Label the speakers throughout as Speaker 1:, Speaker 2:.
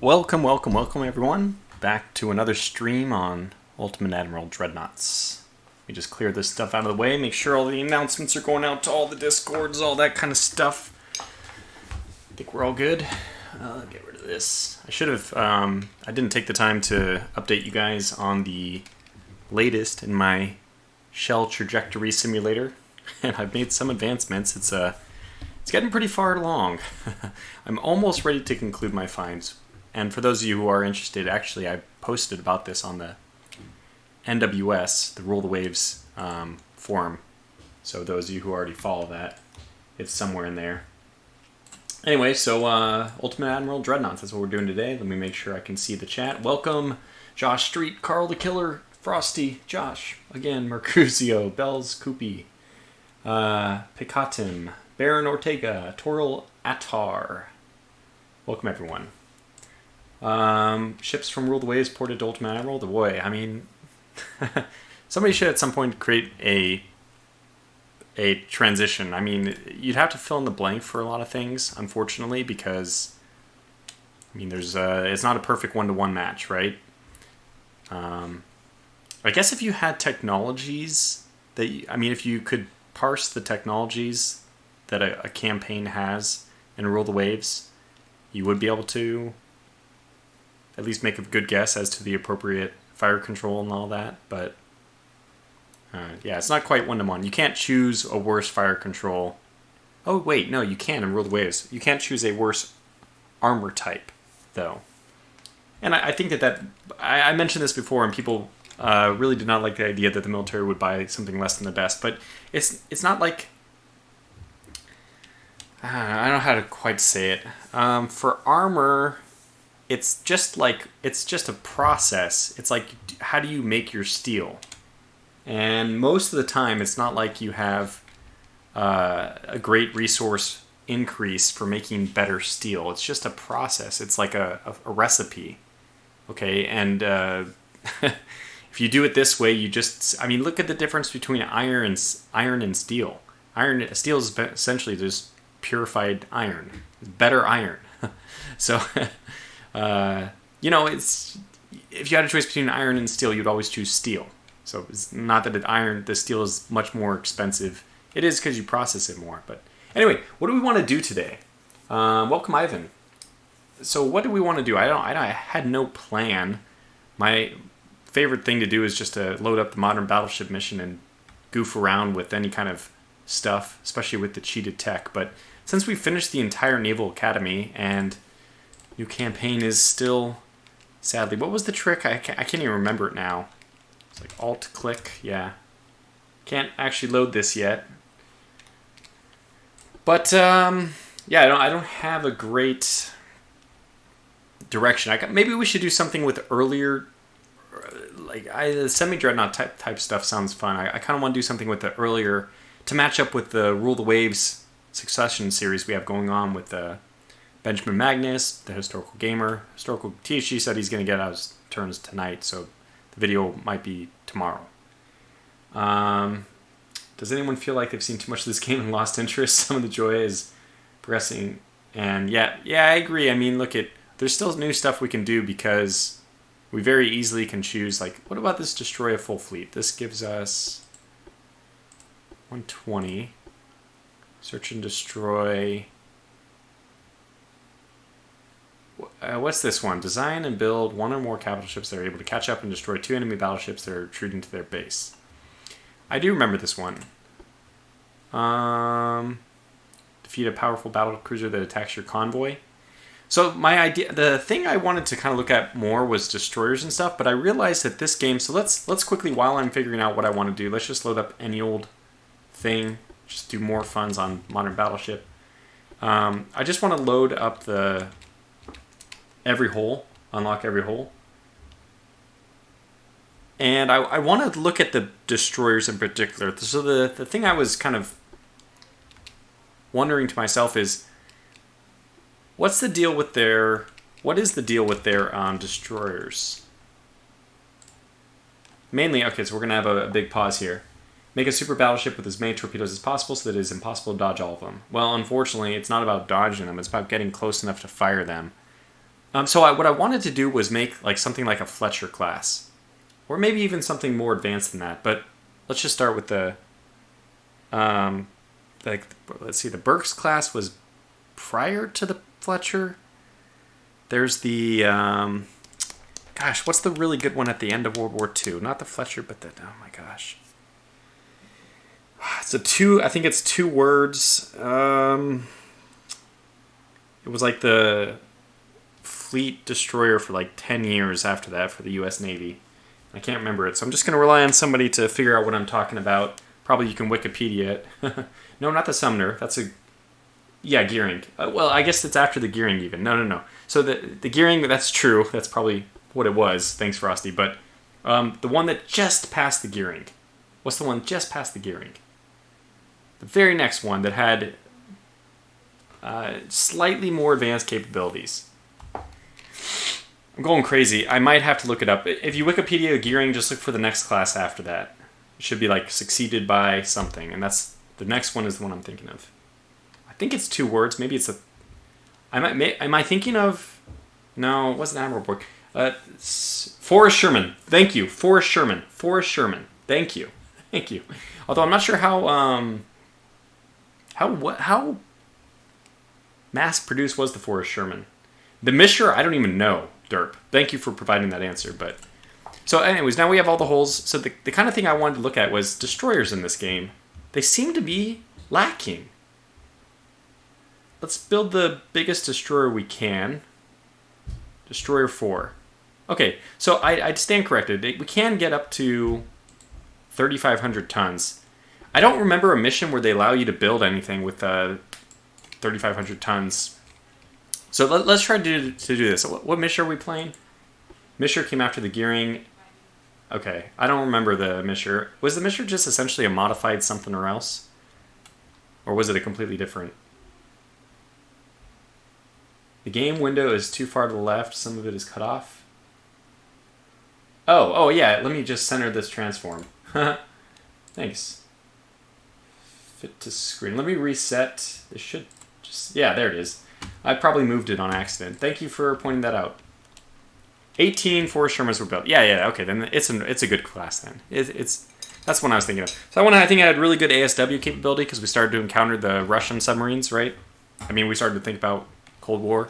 Speaker 1: Welcome everyone back to another stream on Ultimate Admiral Dreadnoughts. We just cleared this stuff out of the way, make sure all the announcements are going out to all the discords, all that kind of stuff. I think we're all good. Get rid of this. I should have, I didn't take the time to update you guys on the latest in my shell trajectory simulator, and I've made some advancements. It's getting pretty far along. I'm almost ready to conclude my finds. And for those of you who are interested, actually, I posted about this on the NWS, the Rule the Waves forum. So those of you who already follow that, it's somewhere in there. Anyway, so Ultimate Admiral Dreadnoughts, that's what we're doing today. Let me make sure I can see the chat. Welcome, Josh Street, Carl the Killer, Frosty, Josh, again, Mercuzio, Bells, Koopy, Picatim, Baron Ortega, Toril Attar. Welcome, everyone. Ships from Rule the Waves ported to Ultimate Admiral. The boy, I mean, somebody should at some point create a transition. I mean, you'd have to fill in the blank for a lot of things, unfortunately, because I mean, there's it's not a perfect one-to-one match, right? I guess if you had technologies that if you could parse the technologies that a campaign has in Rule the Waves, you would be able to at least make a good guess as to the appropriate fire control and all that, but yeah, it's not quite one-to-one. You can't choose a worse fire control. Oh, wait, no, you can in Rule the Waves. You can't choose a worse armor type, though. And I think that I mentioned this before, and people really did not like the idea that the military would buy something less than the best, but it's not like... I don't know how to quite say it. For armor... It's just a process. It's like, how do you make your steel? And most of the time, it's not like you have a great resource increase for making better steel. It's just a process. It's like a recipe. Okay, and if you do it this way, you just, look at the difference between iron and steel. Steel is essentially just purified iron. Better iron. So... it's if you had a choice between iron and steel, you'd always choose steel. So it's not that the steel is much more expensive. It is because you process it more. But anyway, what do we want to do today? Welcome, Ivan. So what do we want to do? I had no plan. My favorite thing to do is just to load up the modern battleship mission and goof around with any kind of stuff, especially with the cheated tech. But since we finished the entire Naval Academy and new campaign is still, sadly, what was the trick? I can't even remember it now. It's like Alt-click, yeah. Can't actually load this yet. But, yeah, I don't have a great direction. Maybe we should do something with earlier, the semi-dreadnought type stuff sounds fun. I kind of want to do something with the earlier, to match up with the Rule the Waves succession series we have going on with the Benjamin Magnus, the Historical Gamer. Historical THG said he's going to get out his turns tonight, so the video might be tomorrow. Does anyone feel like they've seen too much of this game and lost interest? Some of the joy is progressing. And yeah, I agree. There's still new stuff we can do because we very easily can choose, what about this destroy a full fleet? This gives us 120. Search and destroy... what's this one? Design and build one or more capital ships that are able to catch up and destroy 2 enemy battleships that are retreating to their base. I do remember this one. Defeat a powerful battle cruiser that attacks your convoy. So my idea, the thing I wanted to kind of look at more was destroyers and stuff, but I realized that this game, so let's quickly, while I'm figuring out what I want to do, let's just load up any old thing, just do more funds on modern battleship. I just want to load up the... every hole, unlock every hole. And I want to look at the destroyers in particular. So the thing I was kind of wondering to myself is, what is the deal with their destroyers? Mainly, okay, so we're going to have a big pause here. Make a super battleship with as many torpedoes as possible so that it is impossible to dodge all of them. Well, unfortunately, it's not about dodging them. It's about getting close enough to fire them. What I wanted to do was make like something like a Fletcher class, or maybe even something more advanced than that. But let's just start with the, let's see, the Burke's class was prior to the Fletcher. There's the, gosh, what's the really good one at the end of World War II? Not the Fletcher, but the, oh my gosh. It's I think it's 2 words. It was like the fleet destroyer for like 10 years after that for the U.S. Navy. I can't remember it, so I'm just going to rely on somebody to figure out what I'm talking about. Probably you can Wikipedia it. No, not the Sumner. That's a... Yeah, gearing. Well, I guess it's after the gearing even. No. So the gearing, that's true. That's probably what it was. Thanks, Frosty. But the one that just passed the gearing. What's the one just past the gearing? The very next one that had slightly more advanced capabilities. I'm going crazy. I might have to look it up. If you Wikipedia gearing, just look for the next class after that. It should be like succeeded by something, and that's the next one is the one I'm thinking of. I think it's 2 words. Maybe it's a. Am I thinking of? No, it wasn't Admiral Borg. Forrest Sherman. Thank you, Forrest Sherman. Forrest Sherman. Thank you. Although I'm not sure how mass produced was the Forrest Sherman. The Mishra, I don't even know. Derp. Thank you for providing that answer. But so, anyways, now we have all the holes. So the kind of thing I wanted to look at was destroyers in this game. They seem to be lacking. Let's build the biggest destroyer we can. Destroyer 4. Okay, so I stand corrected. We can get up to 3,500 tons. I don't remember a mission where they allow you to build anything with 3,500 tons. So let's try to do this. What mission are we playing? Mission came after the gearing. Okay, I don't remember the mission. Was the mission just essentially a modified something or else? Or was it a completely different? The game window is too far to the left. Some of it is cut off. Oh yeah, let me just center this transform. Thanks. Fit to screen. Let me reset. This should just... Yeah, there it is. I probably moved it on accident. Thank you for pointing that out. 18 Forrest Shermans were built. Yeah, okay, then it's a good class then. That's what I was thinking of. So I think I had really good ASW capability because we started to encounter the Russian submarines, right? I mean, we started to think about Cold War.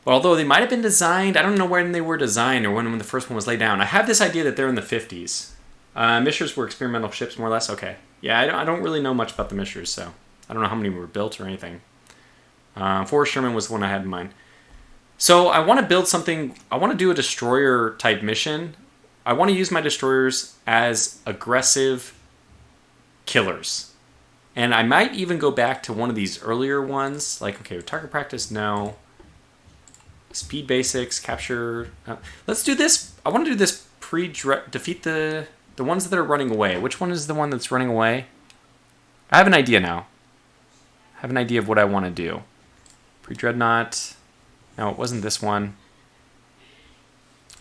Speaker 1: Although they might have been designed, I don't know when they were designed or when the first one was laid down. I have this idea that they're in the 50s. Mishras were experimental ships, more or less. Okay. Yeah, I don't really know much about the Mishras, so I don't know how many were built or anything. Forrest Sherman was the one I had in mind. So I want to build something. I want to do a destroyer type mission. I want to use my destroyers as aggressive killers. And I might even go back to one of these earlier ones. Like, okay, target practice, no. Speed basics, capture. Let's do this. I want to do this defeat the ones that are running away. Which one is the one that's running away? I have an idea now. I have an idea of what I want to do. Dreadnought. No, it wasn't this one.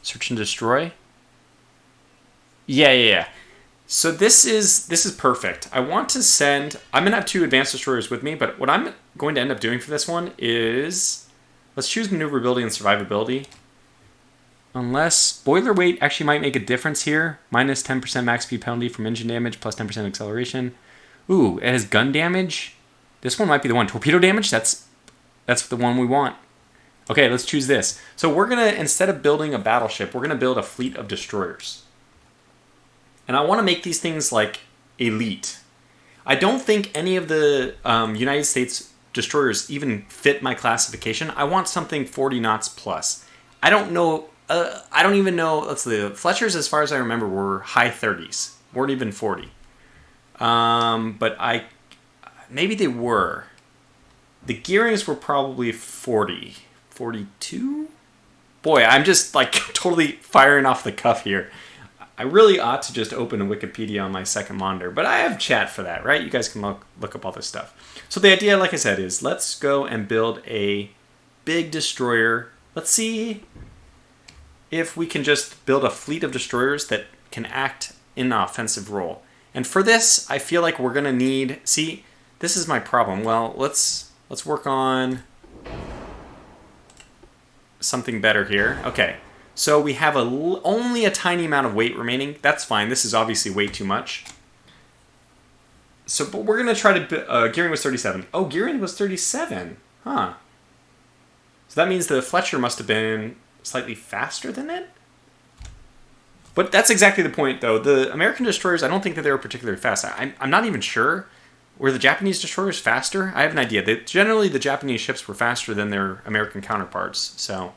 Speaker 1: Search and destroy. Yeah. So this is perfect. I want to send... I'm going to have 2 advanced destroyers with me, but what I'm going to end up doing for this one is... Let's choose maneuverability and survivability. Unless... Boiler weight actually might make a difference here. Minus 10% max speed penalty from engine damage, plus 10% acceleration. Ooh, it has gun damage. This one might be the one. Torpedo damage? That's the one we want. Okay, let's choose this. So we're going to, instead of building a battleship, we're going to build a fleet of destroyers. And I want to make these things, like, elite. I don't think any of the United States destroyers even fit my classification. I want something 40 knots plus. I don't know... I don't even know... Let's see. The Fletchers, as far as I remember, were high 30s. Weren't even 40. But maybe they were. The gearings were probably 40. 42? Boy, I'm just like totally firing off the cuff here. I really ought to just open a Wikipedia on my second monitor, but I have chat for that, right? You guys can look up all this stuff. So the idea, like I said, is let's go and build a big destroyer. Let's see if we can just build a fleet of destroyers that can act in an offensive role. And for this, I feel like we're going to need... See, this is my problem. Well, let's work on... something better here. Okay, so we have only a tiny amount of weight remaining. That's fine. This is obviously way too much. So, but we're going to try to... gearing was 37. Oh, gearing was 37. Huh. So that means the Fletcher must have been slightly faster than it? But that's exactly the point, though. The American destroyers, I don't think that they were particularly fast. I'm not even sure. Were the Japanese destroyers faster? I have an idea. Generally, the Japanese ships were faster than their American counterparts. So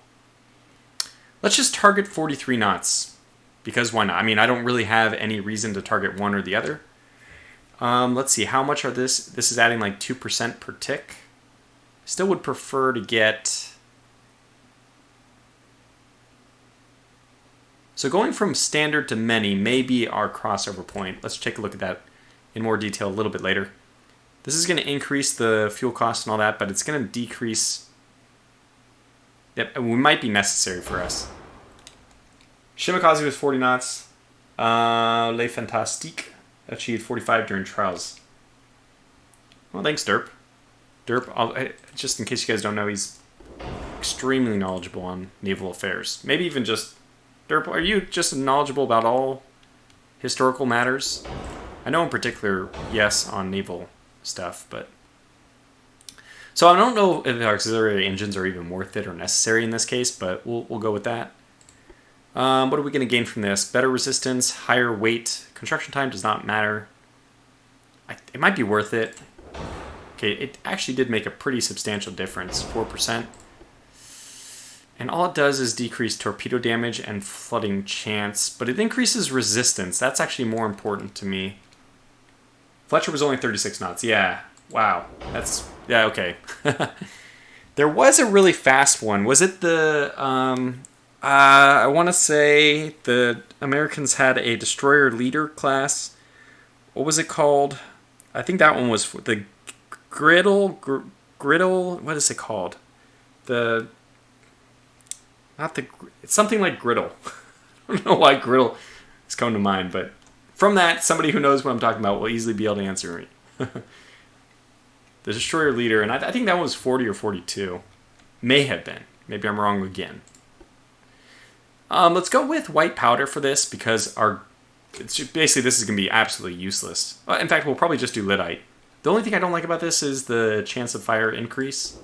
Speaker 1: let's just target 43 knots. Because why not? I mean, I don't really have any reason to target one or the other. Let's see. How much are this? This is adding like 2% per tick. Still would prefer to get... So going from standard to many may be our crossover point. Let's take a look at that in more detail a little bit later. This is going to increase the fuel cost and all that, but it's going to decrease... Yep, it might be necessary for us. Shimakaze was 40 knots. Le Fantastique achieved 45 during trials. Well, thanks, Derp. Derp, just in case you guys don't know, he's extremely knowledgeable on naval affairs. Maybe even just... Derp, are you just knowledgeable about all historical matters? I know in particular, yes, on naval stuff, but... So I don't know if auxiliary engines are even worth it or necessary in this case, but we'll go with that. What are we going to gain from this? Better resistance, higher weight. Construction time does not matter. It might be worth it. Okay, it actually did make a pretty substantial difference, 4%. And all it does is decrease torpedo damage and flooding chance, but it increases resistance. That's actually more important to me. Fletcher was only 36 knots. Yeah, wow. Yeah, okay. There was a really fast one. Was it the... I want to say the Americans had a destroyer leader class. What was it called? I think that one was the Griddle. What is it called? It's something like Griddle. I don't know why Griddle has come to mind, but from that, somebody who knows what I'm talking about will easily be able to answer me. The destroyer leader, and I think that one was 40 or 42. May have been. Maybe I'm wrong again. Let's go with white powder for this because basically this is going to be absolutely useless. In fact, we'll probably just do lyddite. The only thing I don't like about this is the chance of fire increase.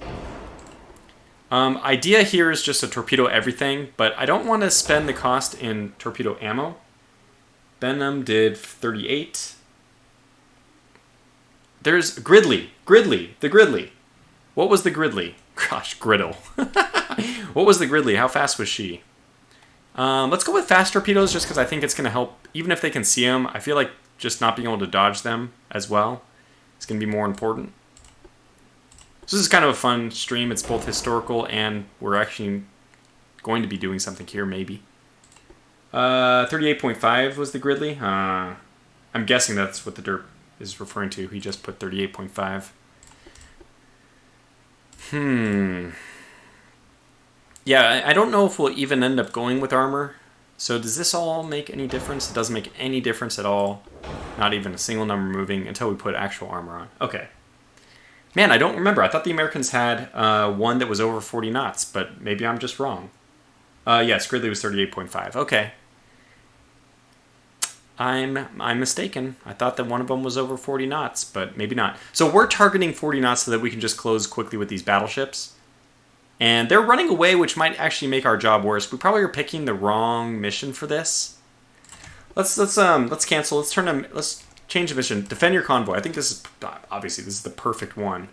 Speaker 1: Idea here is just to torpedo everything, but I don't want to spend the cost in torpedo ammo. Benham did 38. There's Gridley. The Gridley. What was the Gridley? Gosh, Griddle. What was the Gridley? How fast was she? Let's go with fast torpedoes just because I think it's going to help. Even if they can see them, I feel like just not being able to dodge them as well is going to be more important. So this is kind of a fun stream. It's both historical and we're actually going to be doing something here, maybe. 38.5 was the Gridley. I'm guessing that's what the derp is referring to. He just put 38.5. Yeah, I don't know if we'll even end up going with armor. So does this all make any difference? It doesn't make any difference at all. Not even a single number moving until we put actual armor on. Okay. Man, I don't remember. I thought the Americans had one that was over 40 knots, but maybe I'm just wrong. Yes, Gridley was 38.5. Okay. I'm mistaken. I thought that one of them was over 40 knots, but maybe not. So we're targeting 40 knots so that we can just close quickly with these battleships. And they're running away, which might actually make our job worse. We probably are picking the wrong mission for this. Let's cancel. Let's change the mission. Defend your convoy. I think this is obviously this is the perfect one.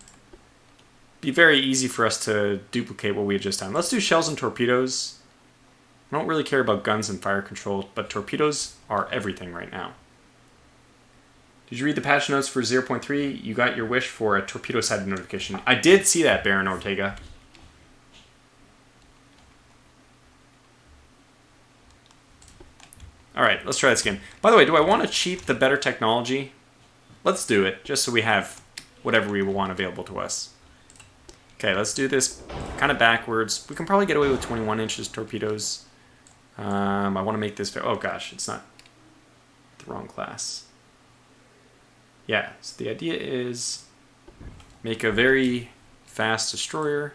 Speaker 1: Be very easy for us to duplicate what we had just done. Let's do shells and torpedoes. I don't really care about guns and fire control, but torpedoes are everything right now. Did you read the patch notes for 0.3? You got your wish for a torpedo-sided notification. I did see that, Baron Ortega. Alright, let's try this again. By the way, do I want to cheat the better technology? Let's do it, just so we have whatever we want available to us. Okay, let's do this kind of backwards. We can probably get away with 21 inches torpedoes. I want to make this... Oh gosh, it's not the wrong class. Yeah, so the idea is make a very fast destroyer.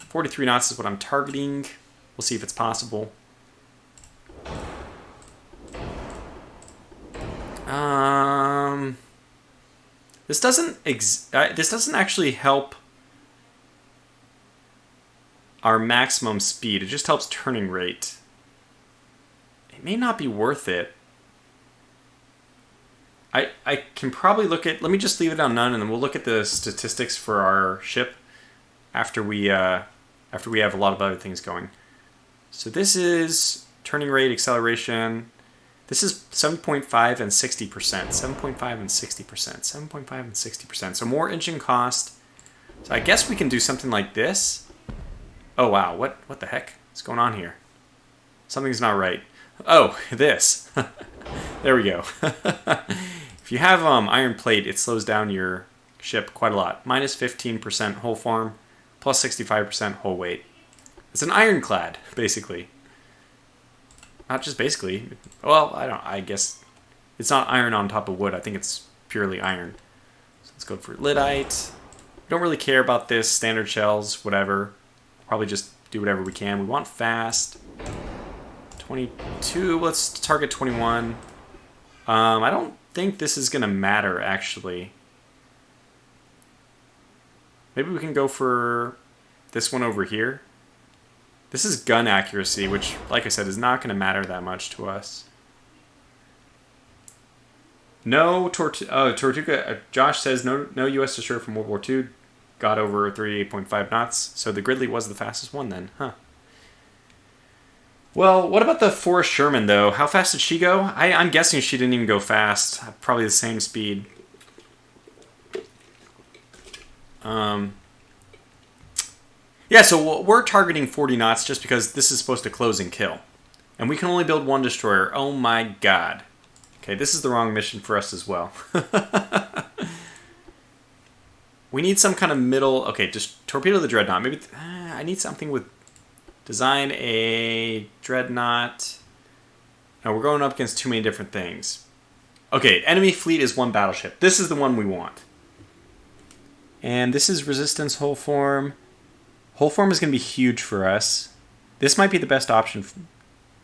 Speaker 1: 43 knots is what I'm targeting. We'll see if it's possible. This doesn't actually help our maximum speed. It just helps turning rate. It may not be worth it. I can probably look at... Let me just leave it on none, and then we'll look at the statistics for our ship after we have a lot of other things going. So this is turning rate, acceleration. This is 7.5 and 60%. 7.5 and 60%. 7.5 and 60%. So more engine cost. So I guess we can do something like this. Oh, wow. What the heck is going on here? Something's not right. Oh, this. There we go. If you have iron plate, it slows down your ship quite a lot. Minus 15% hull form, plus 65% hull weight. It's an ironclad, basically. Not just basically. Well, I guess it's not iron on top of wood. I think it's purely iron. So let's go for lyddite. Don't really care about this. Standard shells, whatever. Probably just do whatever we can. We want fast. 22. Let's target 21. I don't think this is going to matter, actually. Maybe we can go for this one over here. This is gun accuracy, which, like I said, is not going to matter that much to us. No Tortuga. Josh says no U.S. destroyer from World War II got over 38.5 knots. So the Gridley was the fastest one then, huh? Well, what about the Forrest Sherman, though? How fast did she go? I'm guessing she didn't even go fast. Probably the same speed. Yeah, so we're targeting 40 knots just because this is supposed to close and kill. And we can only build one destroyer. Oh my god. Okay, this is the wrong mission for us as well. We need some kind of middle... Okay, just torpedo the Dreadnought. Maybe I need something with... Design a Dreadnought. Now we're going up against too many different things. Okay, enemy fleet is one battleship. This is the one we want. And this is resistance hull form. Hull form is going to be huge for us. This might be the best option.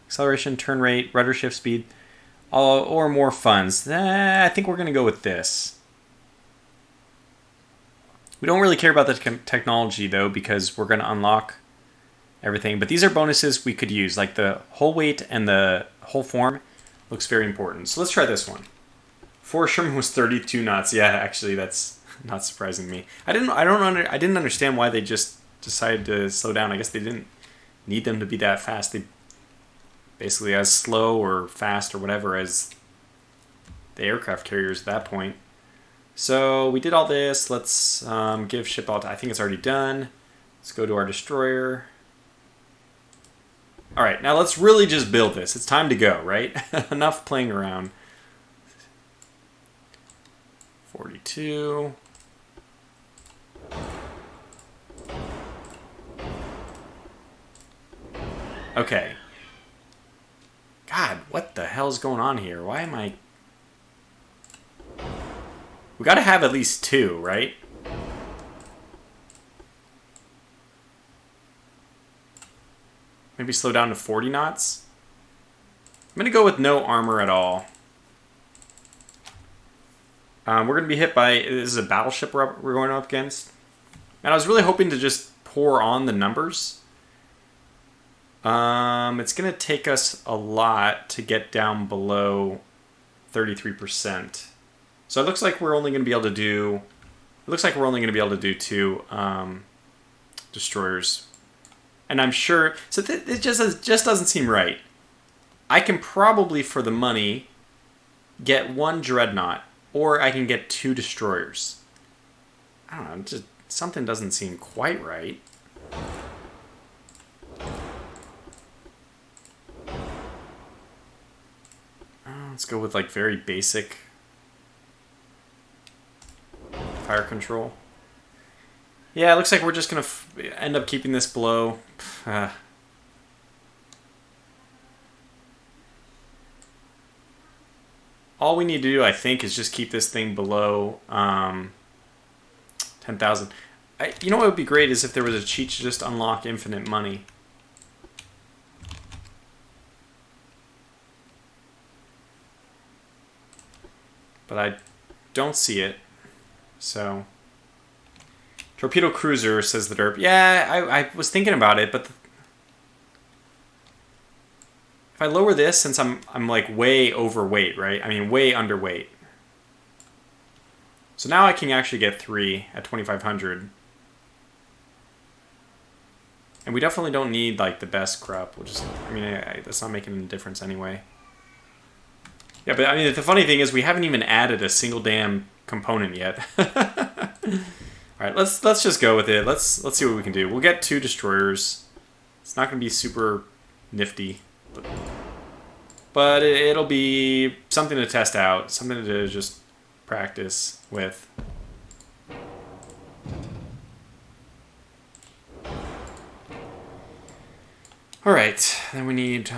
Speaker 1: Acceleration, turn rate, rudder shift speed, or more funds. I think we're going to go with this. We don't really care about the technology, though, because we're going to unlock everything. But these are bonuses we could use, like the hull weight and the hull form looks very important. So let's try this one. Forrest Sherman was 32 knots. Yeah, actually, that's not surprising me. I didn't understand why they just decided to slow down. I guess they didn't need them to be that fast. They basically as slow or fast or whatever as the aircraft carriers at that point. So we did all this. Let's give ship alt. I think it's already done. Let's go to our destroyer. All right, now let's really just build this. It's time to go, right? Enough playing around. 42. Okay. God, what the hell's going on here? Why am I... We gotta have at least two, right? Maybe slow down to 40 knots? I'm gonna go with no armor at all. We're gonna be hit by... This is a battleship we're going up against. And I was really hoping to just pour on the numbers. It's going to take us a lot to get down below 33%. So it looks like we're only going to be able to do... It looks like we're only going to be able to do two destroyers. And I'm sure... So it just doesn't seem right. I can probably, for the money, get one Dreadnought. Or I can get two destroyers. I don't know, just something doesn't seem quite right. Let's go with like very basic fire control. Yeah, it looks like we're just going to end up keeping this below. All we need to do, I think, is just keep this thing below 10,000. You know what would be great is if there was a cheat to just unlock infinite money. But I don't see it. So, torpedo cruiser, says the derp. Yeah, I was thinking about it, but if I lower this, since I'm like way overweight, right? I mean, way underweight. So now I can actually get 3 at 2,500. And we definitely don't need like the best crop. We'll just, I mean, that's not making a difference anyway. Yeah, but I mean, the funny thing is we haven't even added a single damn component yet. All right, let's just go with it. Let's see what we can do. We'll get 2 destroyers. It's not going to be super nifty, but it'll be something to test out, something to just practice with. All right, then we need.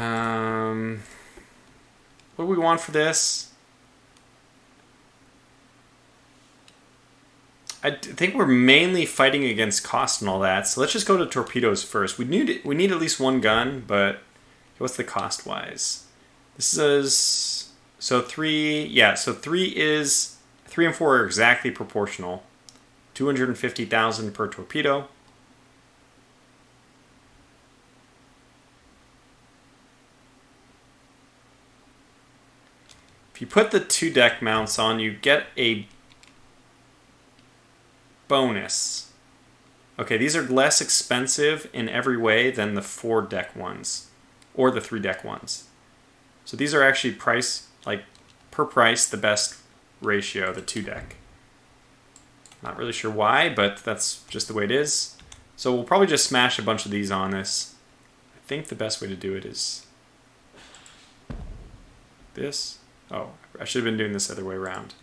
Speaker 1: What do we want for this? I think we're mainly fighting against cost and all that, so let's just go to torpedoes first. We need at least 1 gun, but what's the cost wise? This is so 3. Yeah, so 3 and 4 are exactly proportional. 250,000 per torpedo. If you put the 2 deck mounts on, you get a bonus. Okay, these are less expensive in every way than the 4 deck ones or the 3 deck ones. So these are actually per price the best ratio, the 2 deck. Not really sure why, but that's just the way it is. So we'll probably just smash a bunch of these on this. I think the best way to do it is this. Oh, I should have been doing this the other way around.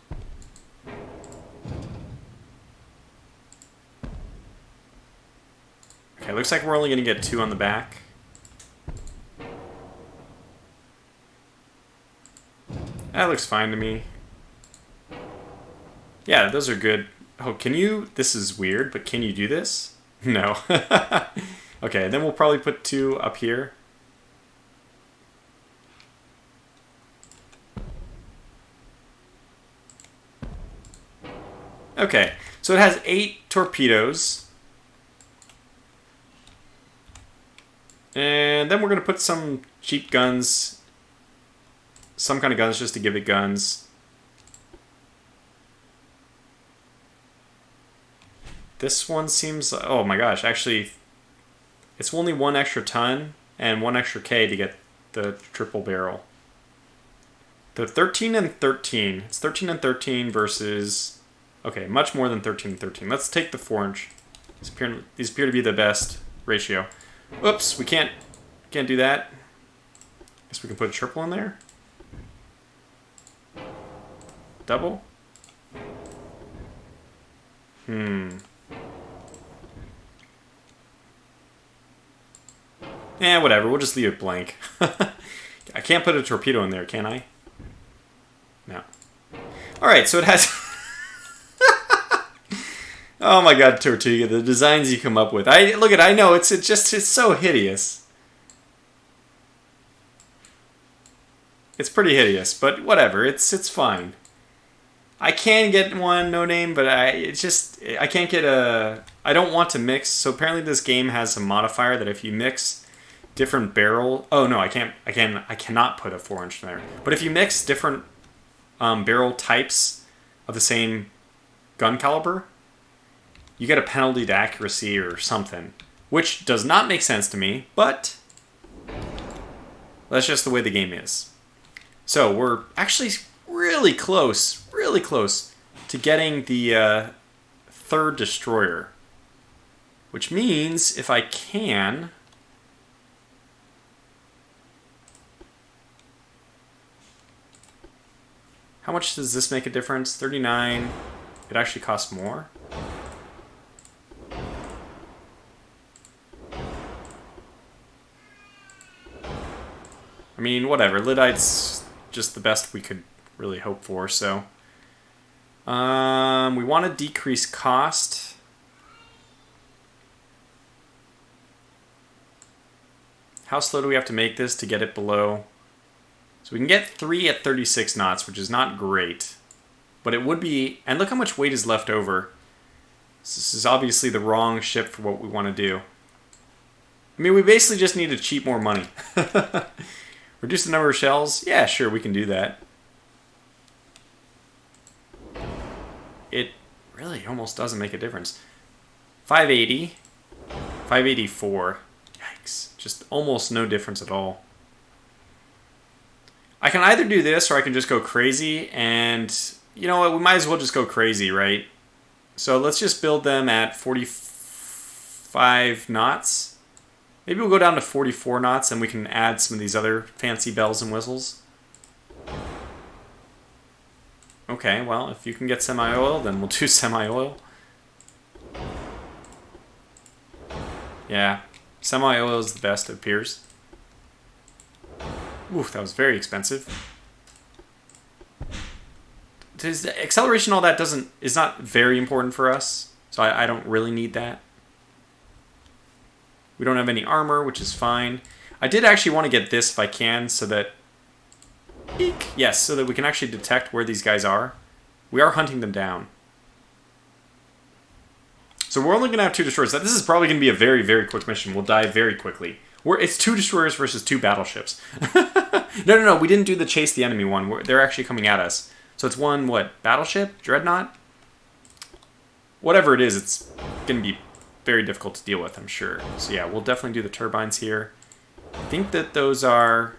Speaker 1: Okay, looks like we're only going to get 2 on the back. That looks fine to me. Yeah, those are good. Oh, can you... This is weird, but can you do this? No. Okay, then we'll probably put 2 up here. Okay, so it has 8 torpedoes. And then we're going to put some cheap guns. Some kind of guns just to give it guns. This one seems... Oh my gosh, actually, it's only 1 extra ton and 1 extra K to get the triple barrel. The 13 and 13. It's 13 and 13 versus... Okay, much more than 13 and 13. Let's take the 4-inch. These appear to be the best ratio. Oops, we can't do that. Guess we can put a triple in there. Double? Whatever. We'll just leave it blank. I can't put a torpedo in there, can I? No. Alright, so it has... Oh my god, Tortuga, the designs you come up with. I know, it's so hideous. It's pretty hideous, but whatever, it's fine. I can get one, no name, but I can't get I don't want to mix, so apparently this game has a modifier that if you mix different barrel... Oh no, I cannot put a 4-inch in there. But if you mix different barrel types of the same gun caliber, you get a penalty to accuracy or something, which does not make sense to me, but that's just the way the game is. So we're actually really close to getting the 3rd destroyer, which means if I can... How much does this make a difference? 39. It actually costs more. I mean, whatever. Lyddite's just the best we could really hope for, so... we want to decrease cost. how slow do we have to make this to get it below? So we can get 3 at 36 knots, which is not great. But it would be... And look how much weight is left over. This is obviously the wrong ship for what we want to do. I mean, we basically just need to cheat more money. Reduce the number of shells? Yeah, sure, we can do that. It really almost doesn't make a difference. 580. 584. Yikes. Just almost no difference at all. I can either do this or I can just go crazy, and you know what, we might as well just go crazy, right? So let's just build them at 45 knots. Maybe we'll go down to 44 knots and we can add some of these other fancy bells and whistles. Okay, well, if you can get semi-oil, then we'll do semi-oil. Yeah, semi-oil is the best, it appears. Oof, that was very expensive. The acceleration, all that is not very important for us, so I don't really need that. We don't have any armor, which is fine. I did actually want to get this if I can, so that... Eek! Yes, so that we can actually detect where these guys are. We are hunting them down. So we're only going to have 2 destroyers. This is probably going to be a very, very quick mission. We'll die very quickly. It's 2 destroyers versus 2 battleships. No, we didn't do the chase the enemy one. They're actually coming at us. So it's one, what, battleship? Dreadnought? Whatever it is, it's going to be very difficult to deal with, I'm sure. So yeah, we'll definitely do the turbines here. I think that those are...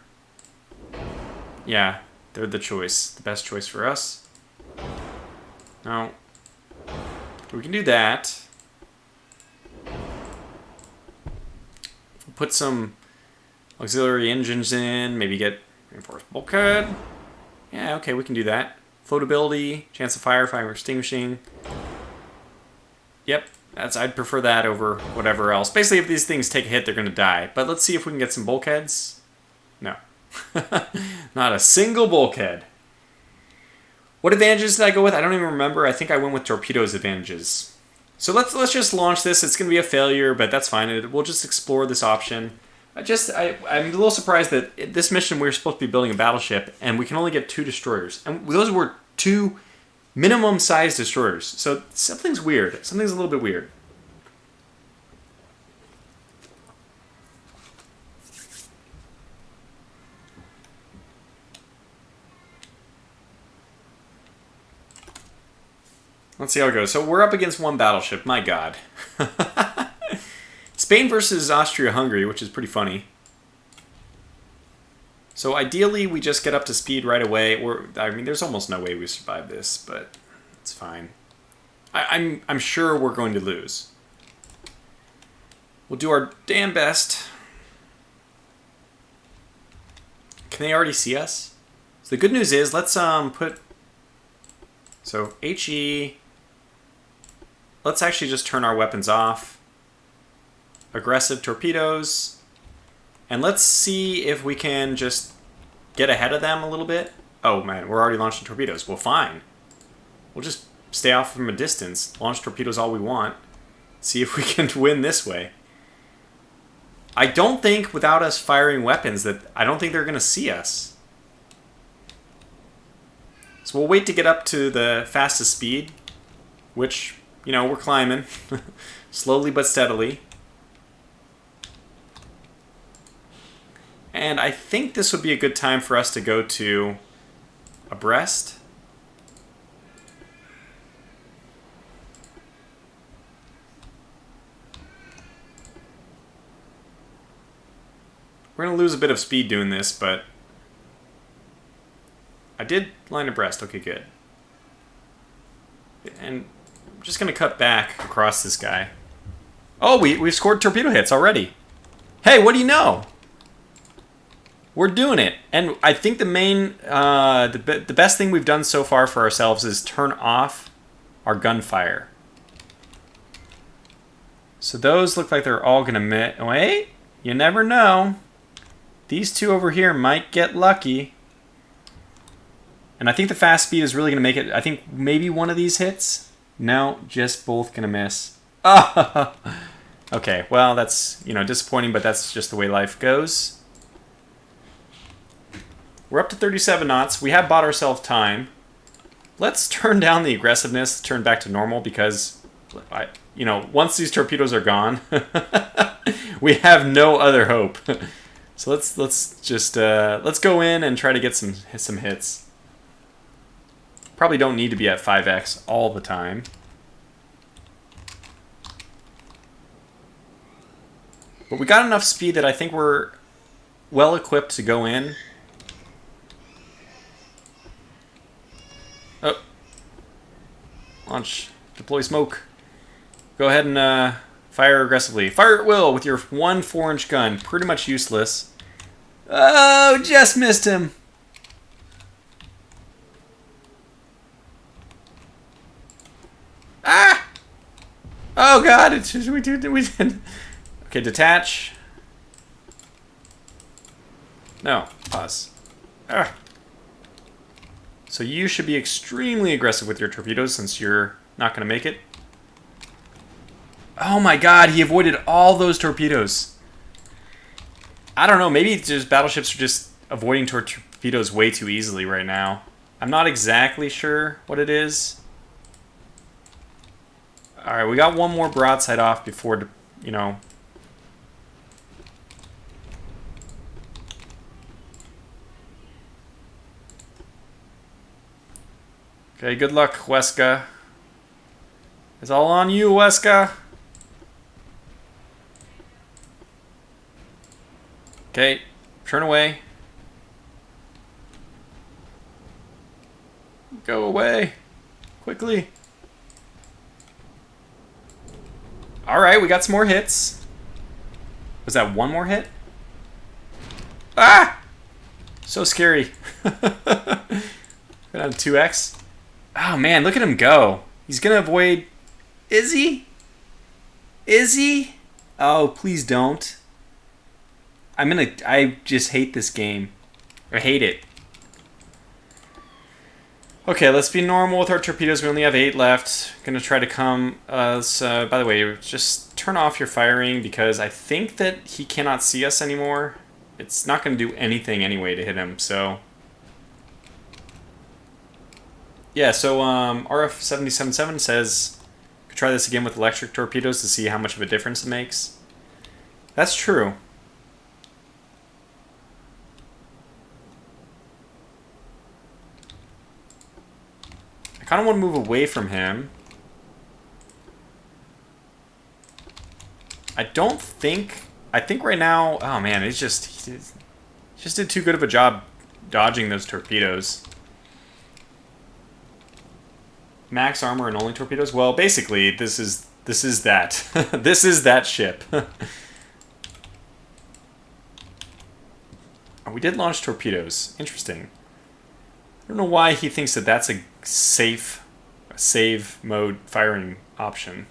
Speaker 1: Yeah, they're the choice. The best choice for us. No. We can do that. Put some auxiliary engines in, maybe get reinforced bulkhead. Yeah, okay, we can do that. Floatability, chance of fire extinguishing. Yep, I'd prefer that over whatever else. Basically, if these things take a hit, they're going to die. But let's see if we can get some bulkheads. No. Not a single bulkhead. What advantages did I go with? I don't even remember. I think I went with torpedoes advantages. So let's just launch this. It's going to be a failure, but that's fine. We'll just explore this option. I'm a little surprised that this mission we were supposed to be building a battleship, and we can only get 2 destroyers. And those were 2 minimum size destroyers. So something's weird. Something's a little bit weird. Let's see how it goes. So we're up against 1 battleship. My God. Spain versus Austria-Hungary, which is pretty funny. So ideally, we just get up to speed right away. I mean, there's almost no way we survive this, but it's fine. I'm sure we're going to lose. We'll do our damn best. Can they already see us? So the good news is, let's put... So HE... Let's actually just turn our weapons off. Aggressive torpedoes. And let's see if we can just get ahead of them a little bit. Oh man, we're already launching torpedoes. Well, fine. We'll just stay off from a distance. Launch torpedoes all we want. See if we can win this way. I don't think without us firing weapons I don't think they're going to see us. So we'll wait to get up to the fastest speed, which, you know, we're climbing. Slowly but steadily. And I think this would be a good time for us to go to abreast. We're going to lose a bit of speed doing this, but I did line abreast. Okay, good. And I'm just going to cut back across this guy. Oh, we've scored torpedo hits already. Hey, what do you know? We're doing it. And I think the main, the best thing we've done so far for ourselves is turn off our gunfire. So those look like they're all going to miss. Wait, you never know. These 2 over here might get lucky. And I think the fast speed is really going to make it. I think maybe one of these hits. No, just both going to miss. Oh, Okay, well, that's, you know, disappointing, but that's just the way life goes. We're up to 37 knots. We have bought ourselves time. Let's turn down the aggressiveness, turn back to normal, because, you know, once these torpedoes are gone, we have no other hope. So let's just let's go in and try to get some hits. Probably don't need to be at 5x all the time. But we got enough speed that I think we're well equipped to go in. Oh. Launch. Deploy smoke. Go ahead and fire aggressively. Fire at will with your 1 4-inch gun. Pretty much useless. Oh, just missed him. Ah! Oh god, it's just, we did. Okay, detach. No, pause. Ah. So you should be extremely aggressive with your torpedoes since you're not going to make it. Oh my god, he avoided all those torpedoes. I don't know, maybe just battleships are just avoiding torpedoes way too easily right now. I'm not exactly sure what it is. Alright, we got one more broadside off before, you know... Okay, good luck, Weska. It's all on you, Weska. Okay, turn away. Go away. Quickly. Alright, we got some more hits. Was that one more hit? Ah! So scary. Got on 2x. Oh man, look at him go. He's gonna avoid... Is he? Is he? Oh, please don't. I just hate this game. I hate it. Okay, let's be normal with our torpedoes. We only have 8 left. Gonna try to come... by the way, just turn off your firing because I think that he cannot see us anymore. It's not gonna do anything anyway to hit him, so... Yeah, so RF777 says, could try this again with electric torpedoes to see how much of a difference it makes. That's true. I kind of want to move away from him. I think right now, oh man, he just did too good of a job dodging those torpedoes. Max armor and only torpedoes? Well, basically, this is that. This is that ship. Oh, we did launch torpedoes. Interesting. I don't know why he thinks that that's a save mode firing option.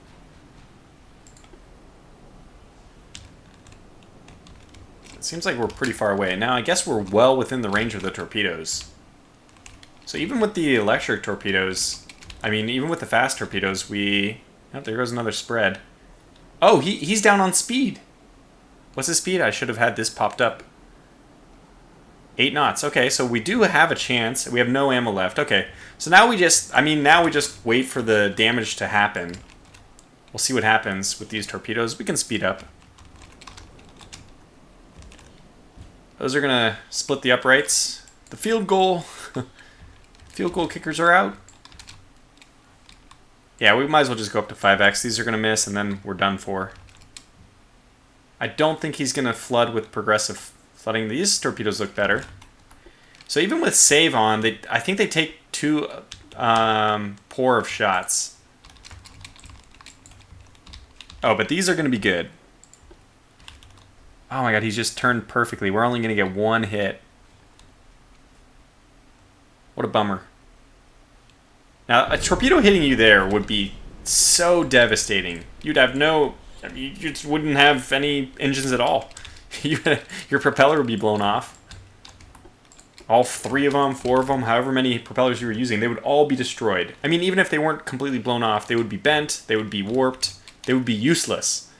Speaker 1: It seems like we're pretty far away. Now, I guess we're well within the range of the torpedoes. So even with the electric torpedoes, I mean, even with the fast torpedoes, we... Oh, there goes another spread. Oh, he's down on speed. What's his speed? I should have had this popped up. 8 knots. Okay, so we do have a chance. We have no ammo left. Okay, so now we just... now we just wait for the damage to happen. We'll see what happens with these torpedoes. We can speed up. Those are going to split the uprights. The field goal... field goal kickers are out. Yeah, we might as well just go up to 5x. These are going to miss, and then we're done for. I don't think he's going to flood with progressive flooding. These torpedoes look better. So even with save on, I think they take 2 pour of shots. Oh, but these are going to be good. Oh my god, he's just turned perfectly. We're only going to get 1 hit. What a bummer. Now, a torpedo hitting you there would be so devastating. You'd have no... You just wouldn't have any engines at all. Your propeller would be blown off. All 3 of them, 4 of them, however many propellers you were using, they would all be destroyed. I mean, even if they weren't completely blown off, they would be bent, they would be warped, they would be useless.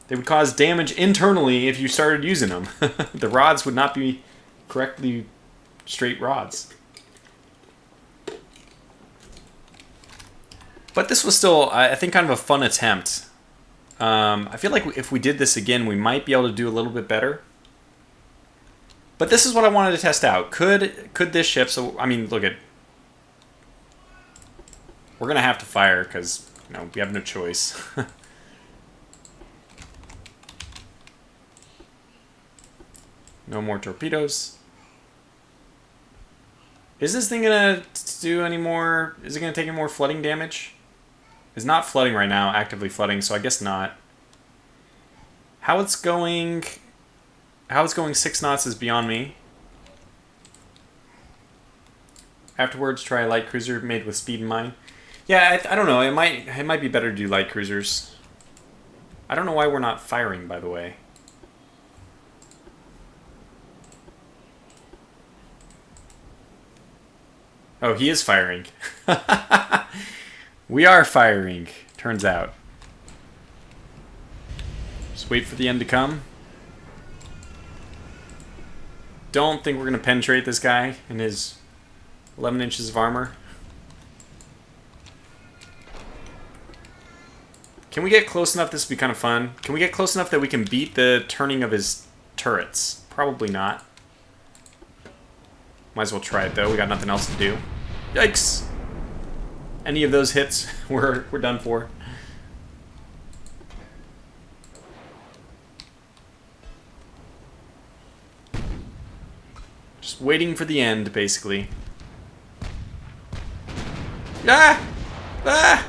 Speaker 1: They would cause damage internally if you started using them. The rods would not be correctly straight rods. But this was still, I think, kind of a fun attempt. I feel like if we did this again, we might be able to do a little bit better. But this is what I wanted to test out. Could this ship, so, I mean, look at, we're going to have to fire because, you know, we have no choice. No more torpedoes. Is this thing going to do any more, is it going to take any more flooding damage? It's not flooding right now, actively flooding, so I guess not. How it's going 6 knots is beyond me. Afterwards, try a light cruiser made with speed in mind. Yeah, I don't know. It might be better to do light cruisers. I don't know why we're not firing, by the way. Oh, he is firing. We are firing, turns out. Just wait for the end to come. Don't think we're going to penetrate this guy in his 11 inches of armor. Can we get close enough? This would be kind of fun. Can we get close enough that we can beat the turning of his turrets? Probably not. Might as well try it, though. We got nothing else to do. Yikes! Any of those hits, we're done for. Just waiting for the end, basically. Ah! Ah!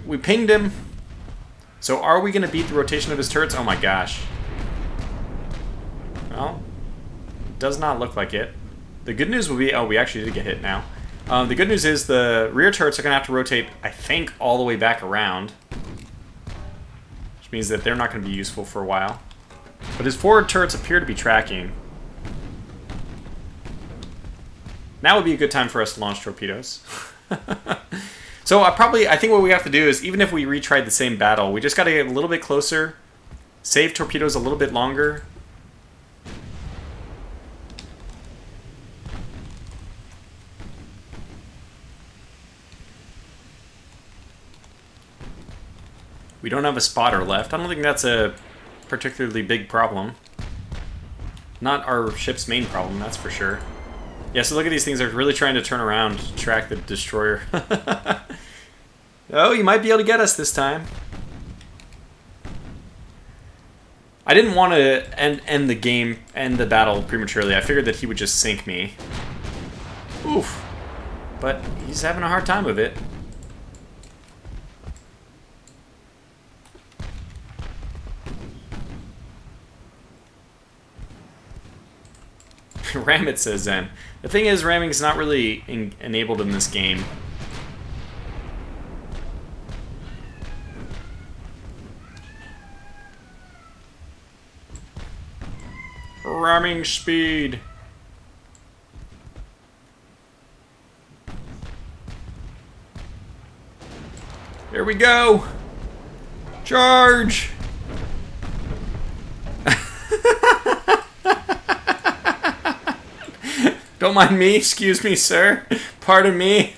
Speaker 1: We pinged him. So are we going to beat the rotation of his turrets? Oh my gosh. Well, does not look like it. The good news will be... Oh, we actually did get hit now. The good news is the rear turrets are going to have to rotate, I think, all the way back around. Which means that they're not going to be useful for a while. But his forward turrets appear to be tracking. Now would be a good time for us to launch torpedoes. So I think what we have to do is, even if we retried the same battle, we just got to get a little bit closer, save torpedoes a little bit longer. We don't have a spotter left. I don't think that's a particularly big problem. Not our ship's main problem, that's for sure. Yeah, so look at these things. They're really trying to turn around to track the destroyer. Oh, you might be able to get us this time. I didn't want to end the battle prematurely. I figured that he would just sink me. Oof. But he's having a hard time of it. Ram it, says Zen. The thing is, ramming is not really enabled in this game. Ramming speed. Here we go. Charge. Don't mind me, excuse me, sir. Pardon me.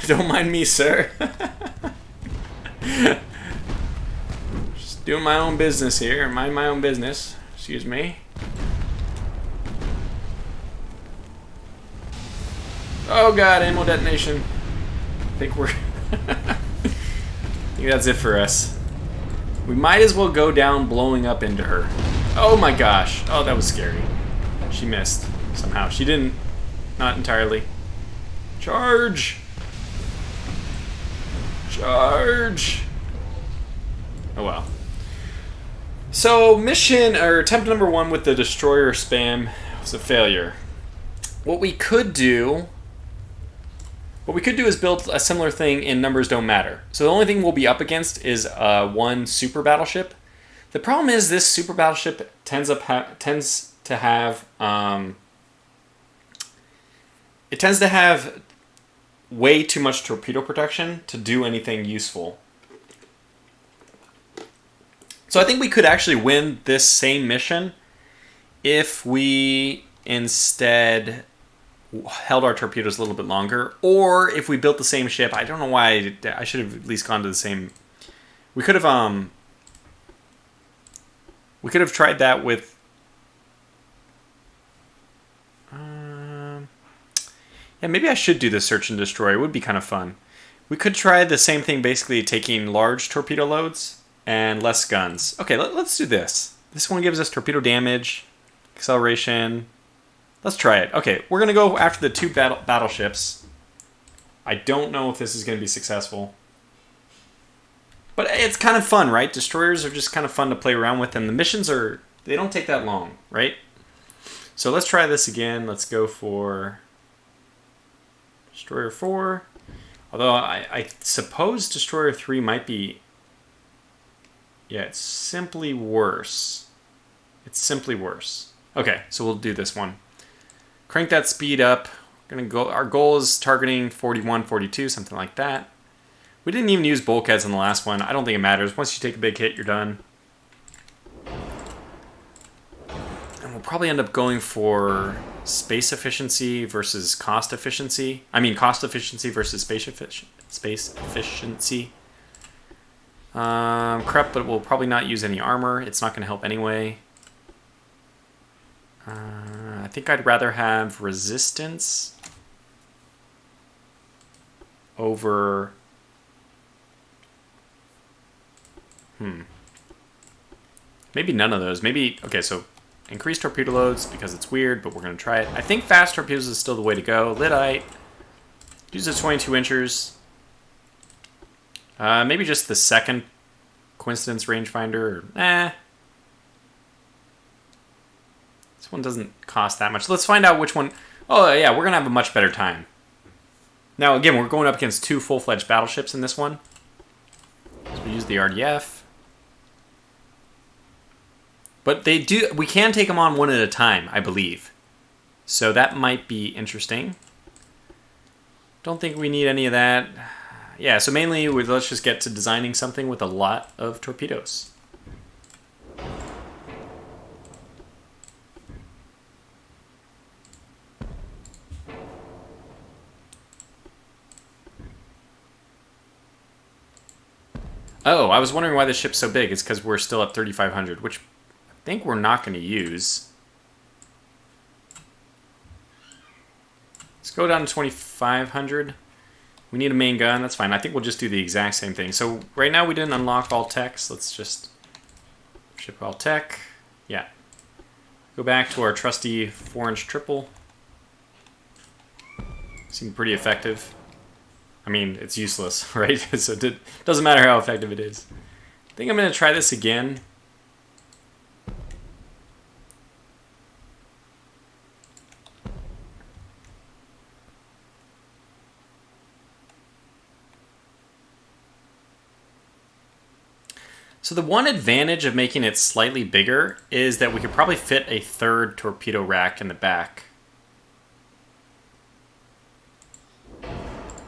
Speaker 1: Don't mind me, sir. Just doing my own business here. Mind my own business. Excuse me. Oh god, ammo detonation. I think that's it for us. We might as well go down blowing up into her. Oh my gosh. Oh, that was scary. She missed somehow. She didn't. Not entirely. Charge! Charge! Oh well. So, mission, or attempt number 1 with the destroyer spam was a failure. What we could do What we could do is build a similar thing in Numbers Don't Matter. So the only thing we'll be up against is one super battleship. The problem is this super battleship tends to have way too much torpedo protection to do anything useful. So I think we could actually win this same mission if we instead held our torpedoes a little bit longer, or if we built the same ship. I don't know why I should have at least gone to the same. We could have tried that with. Yeah, maybe I should do the search and destroy. It would be kind of fun. We could try the same thing, basically taking large torpedo loads and less guns. Okay, let's do this. This one gives us torpedo damage, acceleration. Let's try it. Okay, we're going to go after the two battleships. I don't know if this is going to be successful. But it's kind of fun, right? Destroyers are just kind of fun to play around with, and the missions they don't take that long, right? So let's try this again. Let's go for Destroyer 4. Although I suppose Destroyer 3 might be... Yeah, it's simply worse. It's simply worse. Okay, so we'll do this one. Crank that speed up. Our goal is targeting 41, 42, something like that. We didn't even use bulkheads in the last one. I don't think it matters. Once you take a big hit, you're done. And we'll probably end up going for space efficiency versus cost efficiency. I mean, cost efficiency versus space efficiency. Crap, but we'll probably not use any armor. It's not going to help anyway. I think I'd rather have resistance over... Maybe none of those. Maybe... Okay, so increase torpedo loads because it's weird, but we're going to try it. I think fast torpedoes is still the way to go. Lyddite. Use the 22 inchers. Maybe just the second coincidence rangefinder. This one doesn't cost that much. Let's find out which one. Oh, yeah, we're going to have a much better time. Now, again, we're going up against two full-fledged battleships in this one. So we use the RDF. But we can take them on one at a time, I believe. So that might be interesting. Don't think we need any of that. Yeah, so mainly let's just get to designing something with a lot of torpedoes. Oh, I was wondering why this ship's so big. It's because we're still at 3,500, which I think we're not going to use. Let's go down to 2,500. We need a main gun. That's fine. I think we'll just do the exact same thing. So right now we didn't unlock all techs. Let's just ship all tech. Yeah. Go back to our trusty 4-inch triple. Seemed pretty effective. I mean, it's useless, right? So it doesn't matter how effective it is. I think I'm going to try this again. So the one advantage of making it slightly bigger is that we could probably fit a third torpedo rack in the back.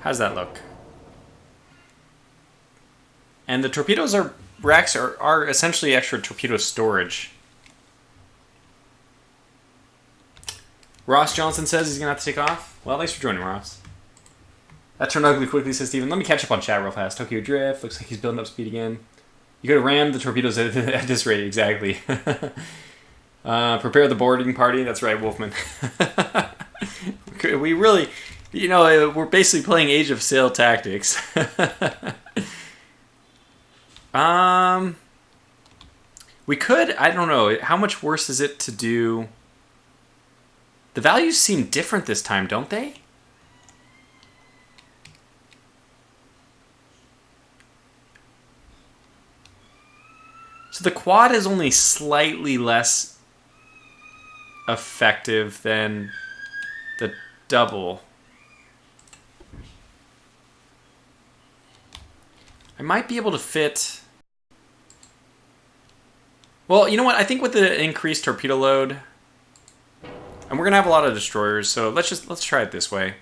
Speaker 1: How's that look? And the torpedoes racks are essentially extra torpedo storage. Ross Johnson says he's going to have to take off. Well, thanks for joining, Ross. That turned ugly quickly, says Steven. Let me catch up on chat real fast. Tokyo Drift. Looks like he's building up speed again. You gotta ram the torpedoes at this rate, exactly. Prepare the boarding party. That's right, Wolfman. We really... You know, we're basically playing Age of Sail tactics. We could, I don't know, how much worse is it to do... The values seem different this time, don't they? So the quad is only slightly less effective than the double. I might be able to fit... Well, you know what? I think with the increased torpedo load... And we're going to have a lot of destroyers, so let's try it this way.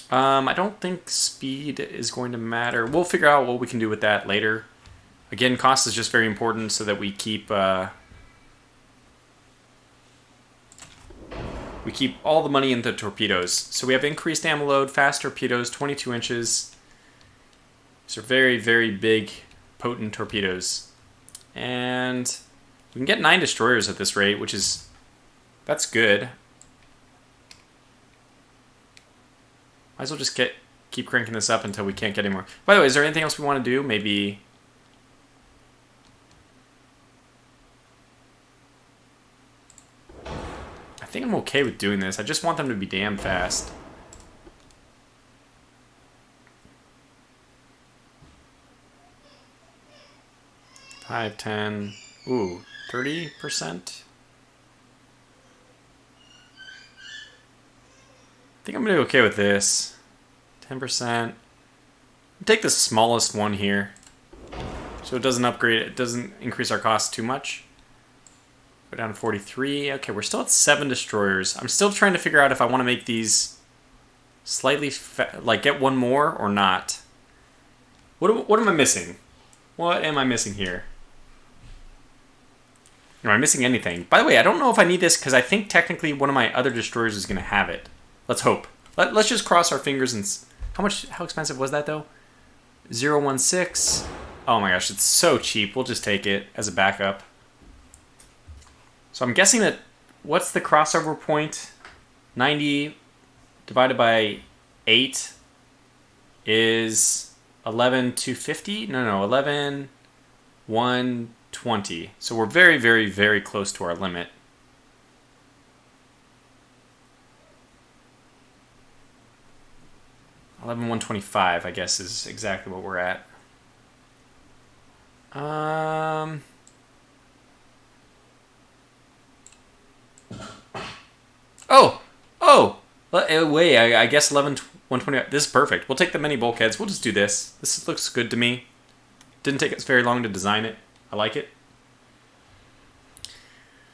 Speaker 1: I don't think speed is going to matter. We'll figure out what we can do with that later. Again, cost is just very important so that we keep all the money in the torpedoes. So we have increased ammo load, fast torpedoes, 22 inches. These are very, very big, potent torpedoes. And we can get 9 destroyers at this rate, which is... That's good. Might as well just keep cranking this up until we can't get any more. By the way, is there anything else we want to do? Maybe... I think I'm okay with doing this. I just want them to be damn fast. Five, 10... Ooh, 30%? I think I'm going to be okay with this. 10%. I'll take the smallest one here. So it doesn't upgrade, it doesn't increase our cost too much. Go down to 43. Okay, we're still at 7 destroyers. I'm still trying to figure out if I want to make these slightly, like get one more or not. What am I missing? What am I missing here? Am I missing anything? By the way, I don't know if I need this because I think technically one of my other destroyers is going to have it. Let's hope. Let's just cross our fingers and... How expensive was that, though? 016. Oh my gosh, it's so cheap. We'll just take it as a backup. So I'm guessing that... What's the crossover point? 90 divided by 8 is 11,250? No, 11,120. So we're very, very, very close to our limit. 11,125, I guess, is exactly what we're at. Wait, I guess 11,120. This is perfect. We'll take the mini bulkheads. We'll just do this. This looks good to me. Didn't take us very long to design it. I like it.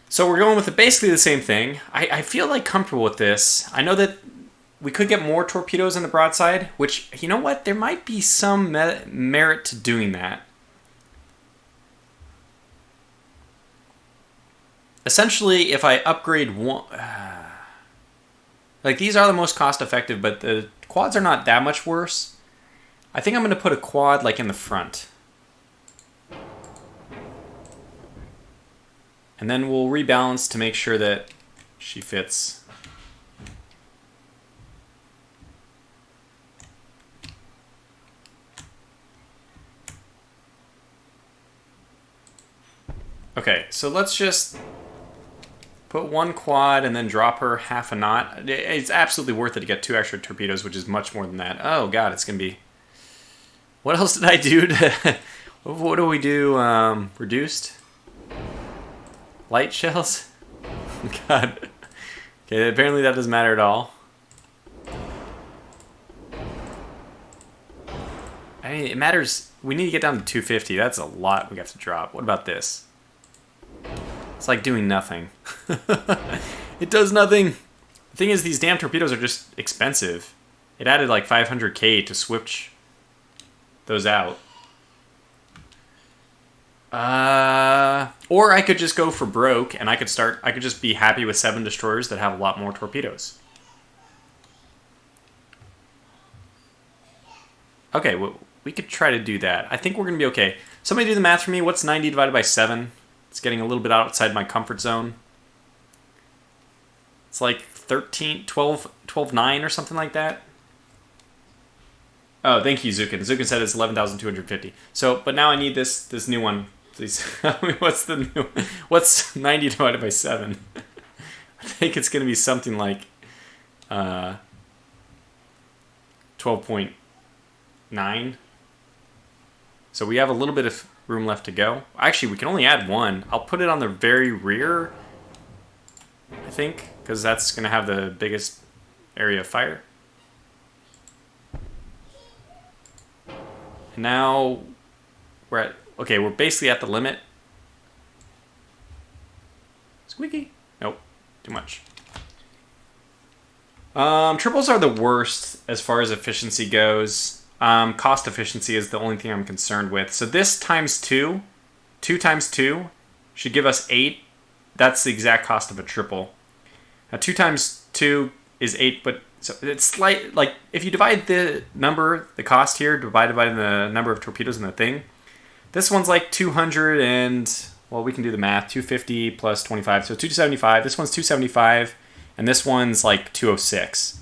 Speaker 1: So we're going with basically the same thing. I feel like comfortable with this. I know that we could get more torpedoes in the broadside, which, you know what? There might be some merit to doing that. Essentially, if I upgrade one... like, these are the most cost-effective, but the quads are not that much worse. I think I'm going to put a quad, like, in the front. And then we'll rebalance to make sure that she fits. Okay, so let's just put one quad and then drop her half a knot. It's absolutely worth it to get 2 extra torpedoes, which is much more than that. Oh god, it's gonna be... What else did I do to... What do we do? Reduced? Light shells? God. Okay, apparently that doesn't matter at all. I mean, it matters... We need to get down to 250. That's a lot we have to drop. What about this? It's like doing nothing. It does nothing. The thing is, these damn torpedoes are just expensive. It added like 500k to switch those out. Or I could just go for broke, and I could just be happy with 7 destroyers that have a lot more torpedoes. Okay, well, we could try to do that. I think we're going to be okay. Somebody do the math for me. What's 90 divided by 7? It's getting a little bit outside my comfort zone. It's like 12,9 or something like that. Oh, thank you, Zukin. Zukin said it's 11,250. So, but now I need this new one. Please tell me what's the new... What's 90 divided by 7? I think it's going to be something like 12.9. So we have a little bit of room left to go. Actually, we can only add 1. I'll put it on the very rear, I think, because that's going to have the biggest area of fire. Now we're at, okay, we're basically at the limit. Squeaky. Nope, too much. Triples are the worst as far as efficiency goes. Cost efficiency is the only thing I'm concerned with. So this times 2 times 2 should give us 8. That's the exact cost of a triple. Now 2 times 2 is 8, but so it's slight, like if you divide the cost here, divided by the number of torpedoes in the thing, this one's like 200 and, well, we can do the math, 250 plus 25, so 275. This one's 275, and this one's like 206.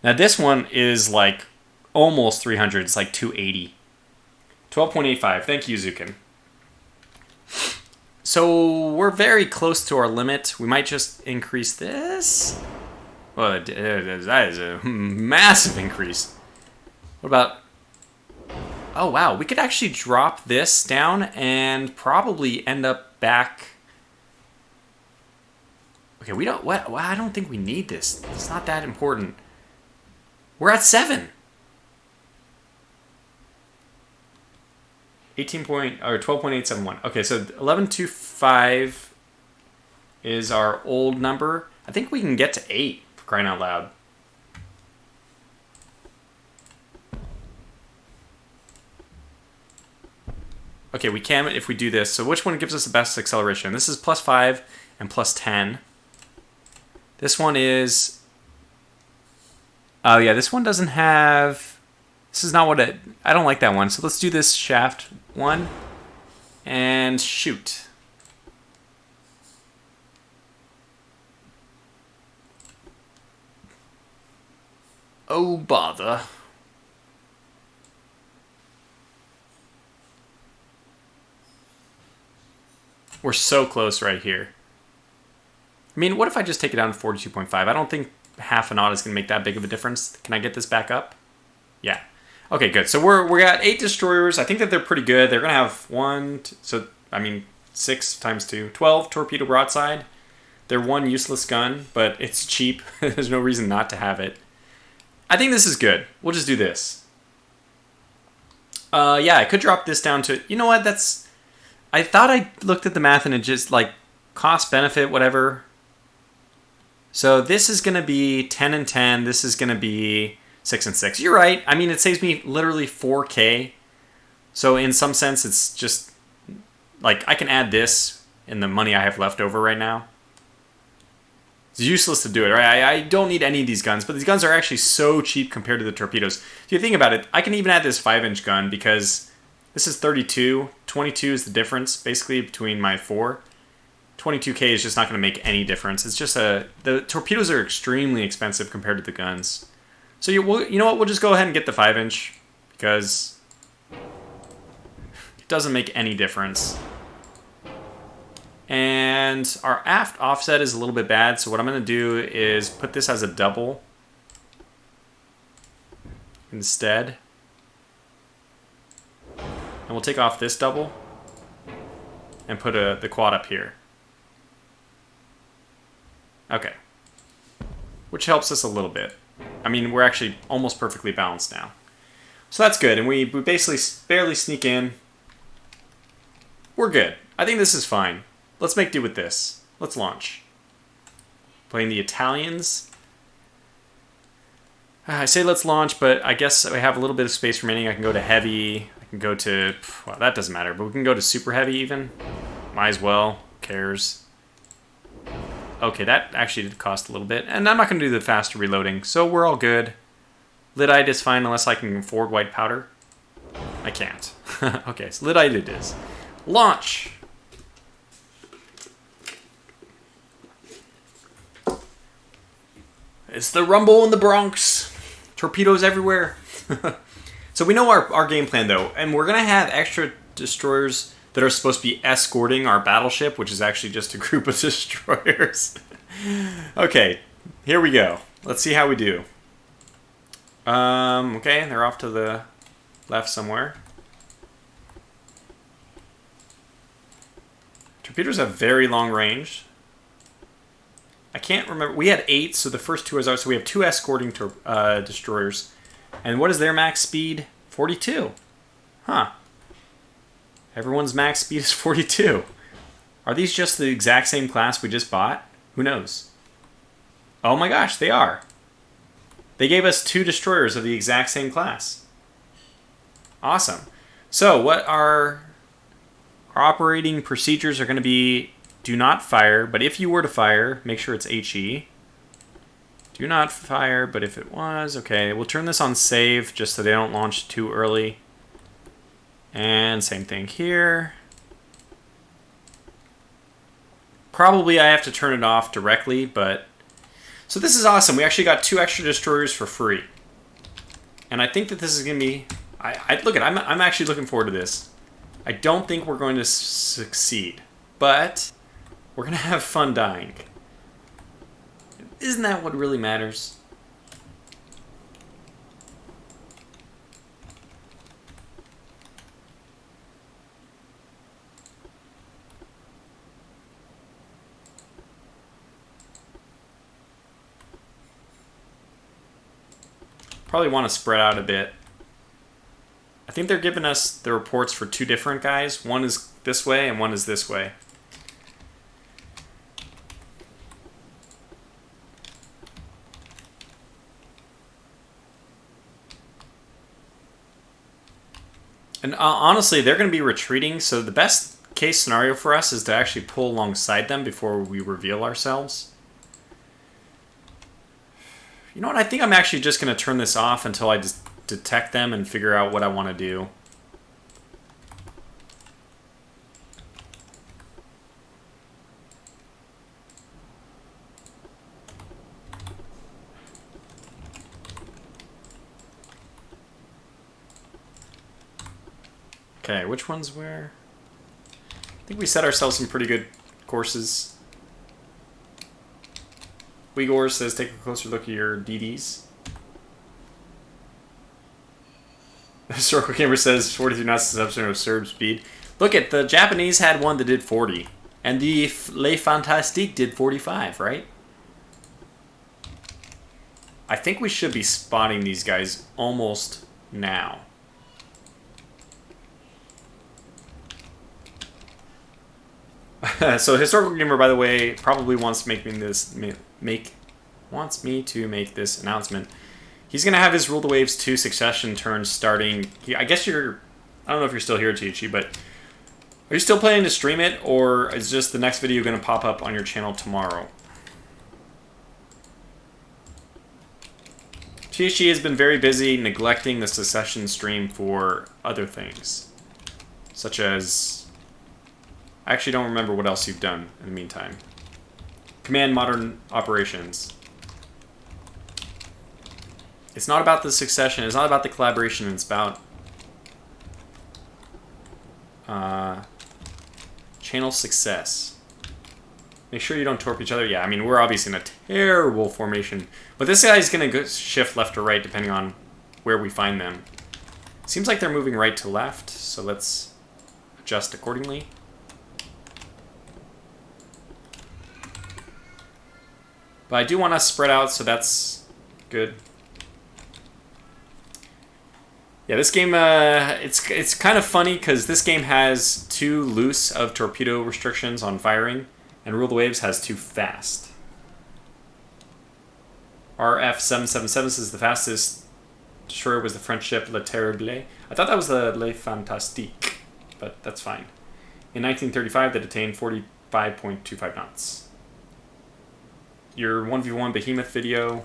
Speaker 1: Now this one is like almost 300. It's like 280. 12.85. Thank you, Zukin. So we're very close to our limit. We might just increase this. Well, that is a massive increase. What about... Oh, wow. We could actually drop this down and probably end up back... Okay, we don't... Well, I don't think we need this. It's not that important. We're at 7. 12.871. Okay, so 11.25 is our old number. I think we can get to 8, for crying out loud. Okay, we can if we do this. So which one gives us the best acceleration? This is plus 5 and plus 10. This one is... Oh yeah, this one doesn't have... This is not what it... I don't like that one. So let's do this shaft 1 and shoot. Oh, bother. We're so close right here. I mean, what if I just take it down to 42.5? I don't think half a knot is going to make that big of a difference. Can I get this back up? Yeah. Okay, good. So we're at 8 destroyers. I think that they're pretty good. They're going to have 6 times 2, 12 torpedo broadside. They're one useless gun, but it's cheap. There's no reason not to have it. I think this is good. We'll just do this. Yeah, I could drop this down to... You know what? I thought I looked at the math and it just, like, cost, benefit, whatever. So this is going to be 10 and 10. This is going to be 6 and 6. You're right. I mean, it saves me literally 4K. So in some sense, it's just, like, I can add this in the money I have left over right now. It's useless to do it, right? I don't need any of these guns, but these guns are actually so cheap compared to the torpedoes. If you think about it, I can even add this 5-inch gun because this is 32. 22 is the difference, basically, between my 4. 22K is just not going to make any difference. It's just the torpedoes are extremely expensive compared to the guns. So you know what? We'll just go ahead and get the 5-inch because it doesn't make any difference. And our aft offset is a little bit bad, so what I'm going to do is put this as a double instead. And we'll take off this double and put the quad up here. Okay. Which helps us a little bit. I mean, we're actually almost perfectly balanced now. So that's good, and we basically barely sneak in. We're good. I think this is fine. Let's make do with this. Let's launch. Playing the Italians. I say let's launch, but I guess I have a little bit of space remaining. I can go to heavy. I can go to... Well, that doesn't matter, but we can go to super heavy even. Might as well. Who cares? Okay, that actually did cost a little bit. And I'm not going to do the faster reloading, so we're all good. Lyddite is fine unless I can afford white powder. I can't. Okay, so Lyddite it is. Launch! It's the rumble in the Bronx. Torpedoes everywhere. So we know our game plan, though. And we're going to have extra destroyers that are supposed to be escorting our battleship, which is actually just a group of destroyers. Okay, here we go. Let's see how we do. Okay, they're off to the left somewhere. Torpedoes have very long range. I can't remember. We had 8, so the first 2 is ours. So we have 2 escorting destroyers. And what is their max speed? 42. Huh. Everyone's max speed is 42. Are these just the exact same class we just bought? Who knows? Oh my gosh, they are. They gave us 2 destroyers of the exact same class. Awesome. So what our operating procedures are going to be: do not fire, but if you were to fire, make sure it's HE. Do not fire, but if it was, okay, we'll turn this on save just so they don't launch too early. And same thing here. Probably I have to turn it off directly, but... So this is awesome. We actually got 2 extra destroyers for free. And I think that this is going to be... I'm actually looking forward to this. I don't think we're going to succeed, but we're going to have fun dying. Isn't that what really matters? Probably want to spread out a bit. I think they're giving us the reports for 2 different guys. One is this way and one is this way. And honestly, they're going to be retreating, so the best case scenario for us is to actually pull alongside them before we reveal ourselves. You know what? I think I'm actually just going to turn this off until I just detect them and figure out what I want to do. Okay, which one's where? I think we set ourselves some pretty good courses. Uyghur says take a closer look at your DDs. Historical Gamer says 43 knots is a substance of surge speed. Look at the Japanese had one that did 40. And the Les Fantastiques did 45, right? I think we should be spotting these guys almost now. So Historical Gamer, by the way, probably wants to make me to make this announcement. He's gonna have his Rule the Waves 2 succession turns starting. I guess I don't know if you're still here, Chi-Chi, but are you still planning to stream it, or is just the next video gonna pop up on your channel tomorrow? Chi-Chi has been very busy neglecting the succession stream for other things, such as... I actually don't remember what else you've done in the meantime. Command Modern Operations. It's not about the succession. It's not about the collaboration. It's about channel success. Make sure you don't torp each other. Yeah, I mean, we're obviously in a terrible formation. But this guy's going to shift left or right depending on where we find them. Seems like they're moving right to left, so let's adjust accordingly. But I do want to spread out, so that's good. Yeah, this game, it's kind of funny because this game has 2 loose of torpedo restrictions on firing, and Rule the Waves has 2 fast. RF777 says the fastest destroyer was the French ship Le Terrible. I thought that was the Le Fantastique, but that's fine. In 1935, that attained 45.25 knots. Your 1v1 behemoth video,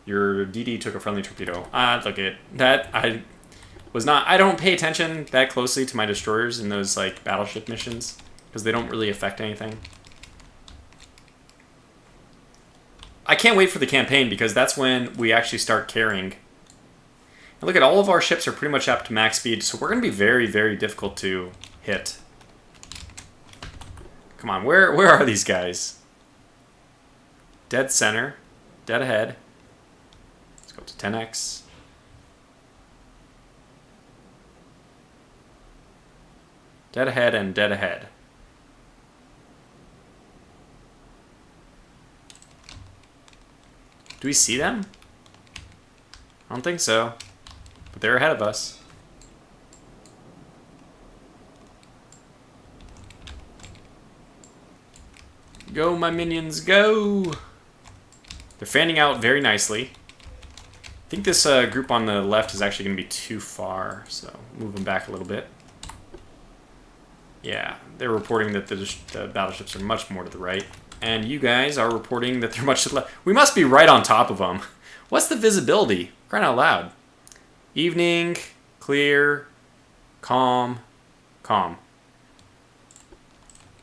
Speaker 1: your DD took a friendly torpedo. Look at that. I don't pay attention that closely to my destroyers in those like battleship missions because they don't really affect anything. I can't wait for the campaign because that's when we actually start carrying. And look at all of our ships are pretty much up to max speed, so we're going to be very, very difficult to hit. Come on, where are these guys? Dead center, dead ahead. Let's go up to 10x. Dead ahead and dead ahead. Do we see them? I don't think so. But they're ahead of us. Go, my minions, go! They're fanning out very nicely. I think this group on the left is actually going to be too far, so move them back a little bit. Yeah, they're reporting that the battleships are much more to the right. And you guys are reporting that they're much to the left. We must be right on top of them. What's the visibility? Crying out loud. Evening, clear, calm, calm.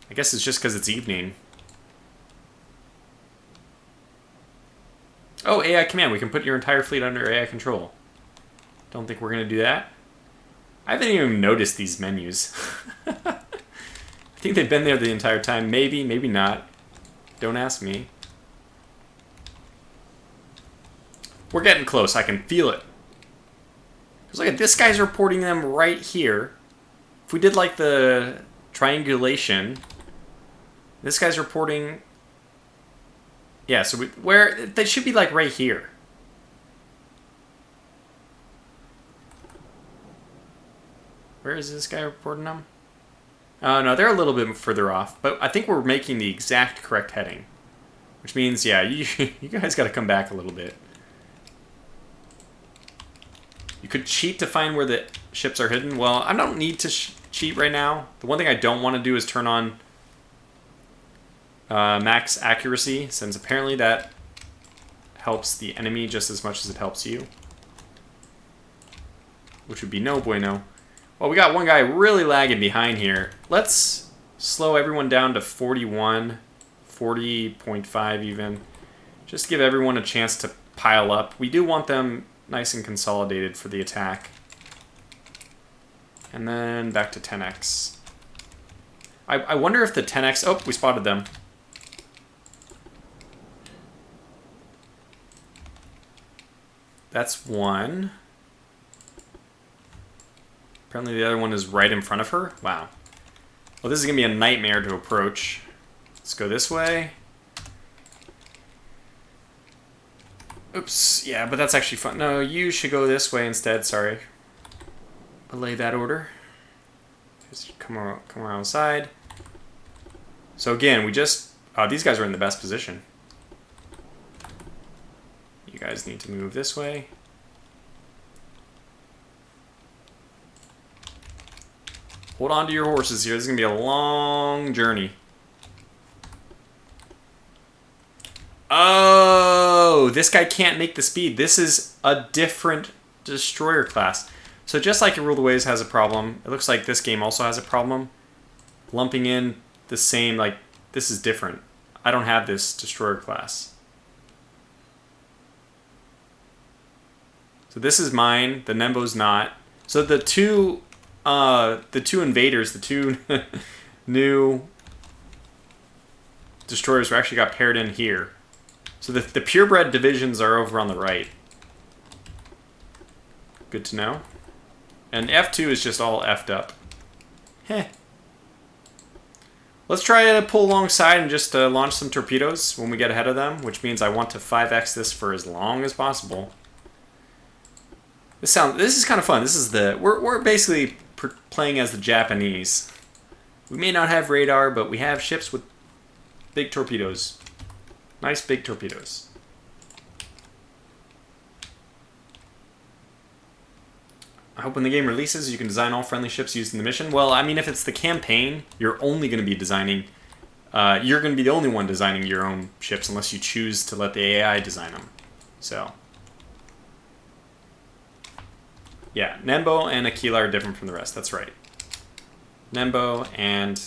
Speaker 1: I guess it's just because it's evening. Oh, AI command. We can put your entire fleet under AI control. Don't think we're going to do that. I haven't even noticed these menus. I think they've been there the entire time. Maybe, maybe not. Don't ask me. We're getting close. I can feel it. Because look at this guy's reporting them right here. If we did like the triangulation, this guy's reporting. Yeah, so where they should be like right here. Where is this guy reporting them? Oh no, they're a little bit further off, but I think we're making the exact correct heading, which means yeah, you guys got to come back a little bit. You could cheat to find where the ships are hidden. Well, I don't need to cheat right now. The one thing I don't want to do is turn on max accuracy, since apparently that helps the enemy just as much as it helps you. Which would be no bueno. Well, we got one guy really lagging behind here. Let's slow everyone down to 41, 40.5 even. Just give everyone a chance to pile up. We do want them nice and consolidated for the attack. And then back to 10x. I wonder if the 10x... Oh, we spotted them. That's one. Apparently the other one is right in front of her. Wow. Well, this is going to be a nightmare to approach. Let's go this way. Oops. Yeah, but that's actually fun. No, you should go this way instead. Sorry. Belay that order. Just come around side. So again, we just... these guys are in the best position. You guys need to move this way. Hold on to your horses here. This is going to be a long journey. Oh, this guy can't make the speed. This is a different destroyer class. So just like Rule the Waves has a problem, it looks like this game also has a problem. Lumping in the same, like, this is different. I don't have this destroyer class. So this is mine. The Nembo's not. So the two invaders, the two new destroyers, actually got paired in here. So the purebred divisions are over on the right. Good to know. And F2 is just all effed up. Heh. Let's try to pull alongside and just launch some torpedoes when we get ahead of them, which means I want to 5x this for as long as possible. This is kind of fun. This is we're basically playing as the Japanese. We may not have radar, but we have ships with big torpedoes. Nice big torpedoes. I hope when the game releases, you can design all friendly ships used in the mission. Well, I mean, if it's the campaign, you're only going to be designing... you're going to be the only one designing your own ships unless you choose to let the AI design them. So... yeah, Nembo and Aquila are different from the rest. That's right. Nembo and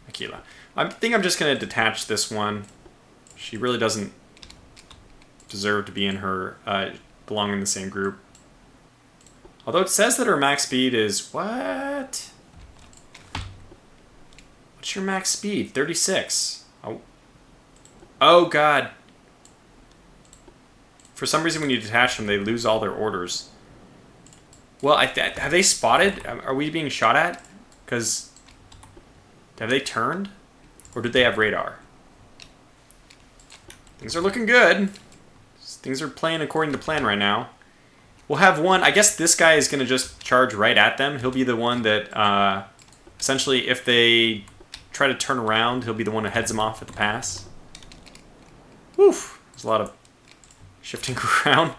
Speaker 1: Aquila. I think I'm just going to detach this one. She really doesn't deserve to be in her, belong in the same group. Although it says that her max speed is... what? What's your max speed? 36. Oh, God. For some reason, when you detach them, they lose all their orders. Well, have they spotted? Are we being shot at? Because have they turned? Or did they have radar? Things are looking good. Things are playing according to plan right now. We'll have one. I guess this guy is going to just charge right at them. He'll be the one that, essentially, if they try to turn around, he'll be the one who heads them off at the pass. Woof! There's a lot of shifting around.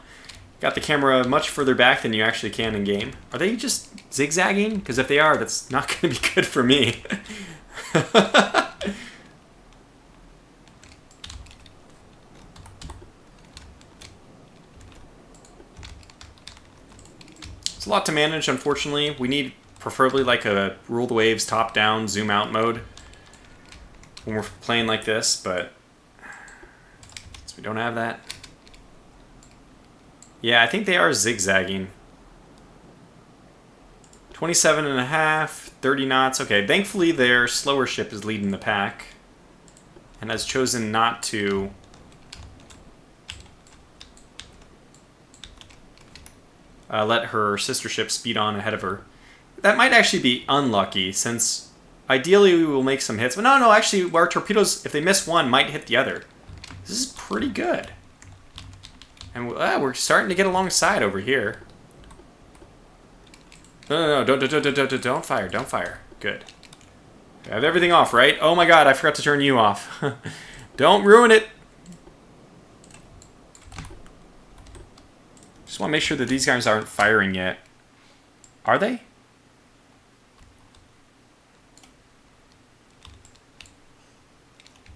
Speaker 1: Got the camera much further back than you actually can in game. Are they just zigzagging? Because if they are, that's not going to be good for me. It's a lot to manage, unfortunately. We need preferably like a rule the waves top-down, zoom-out mode when we're playing like this, but since we don't have that. Yeah, I think they are zigzagging. 27.5, 30 knots. Okay, thankfully their slower ship is leading the pack and has chosen not to let her sister ship speed on ahead of her. That might actually be unlucky, since ideally we will make some hits. But no, actually our torpedoes, if they miss one, might hit the other. This is pretty good. And we're starting to get alongside over here. No, don't fire, don't fire. Good. I have everything off, right? Oh my god, I forgot to turn you off. Don't ruin it. Just want to make sure that these guys aren't firing yet. Are they?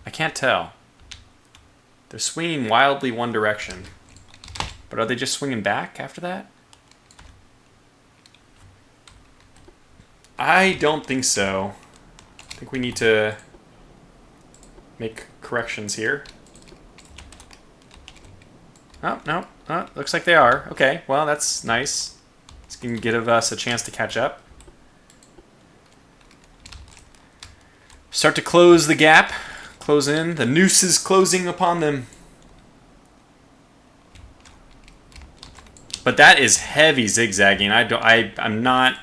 Speaker 1: I can't tell. They're swinging wildly one direction. But are they just swinging back after that? I don't think so. I think we need to make corrections here. Oh, no. Oh, looks like they are. Okay, well, that's nice. It's going to give us a chance to catch up. Start to close the gap. Close in. The noose is closing upon them. But that is heavy zigzagging. I'm not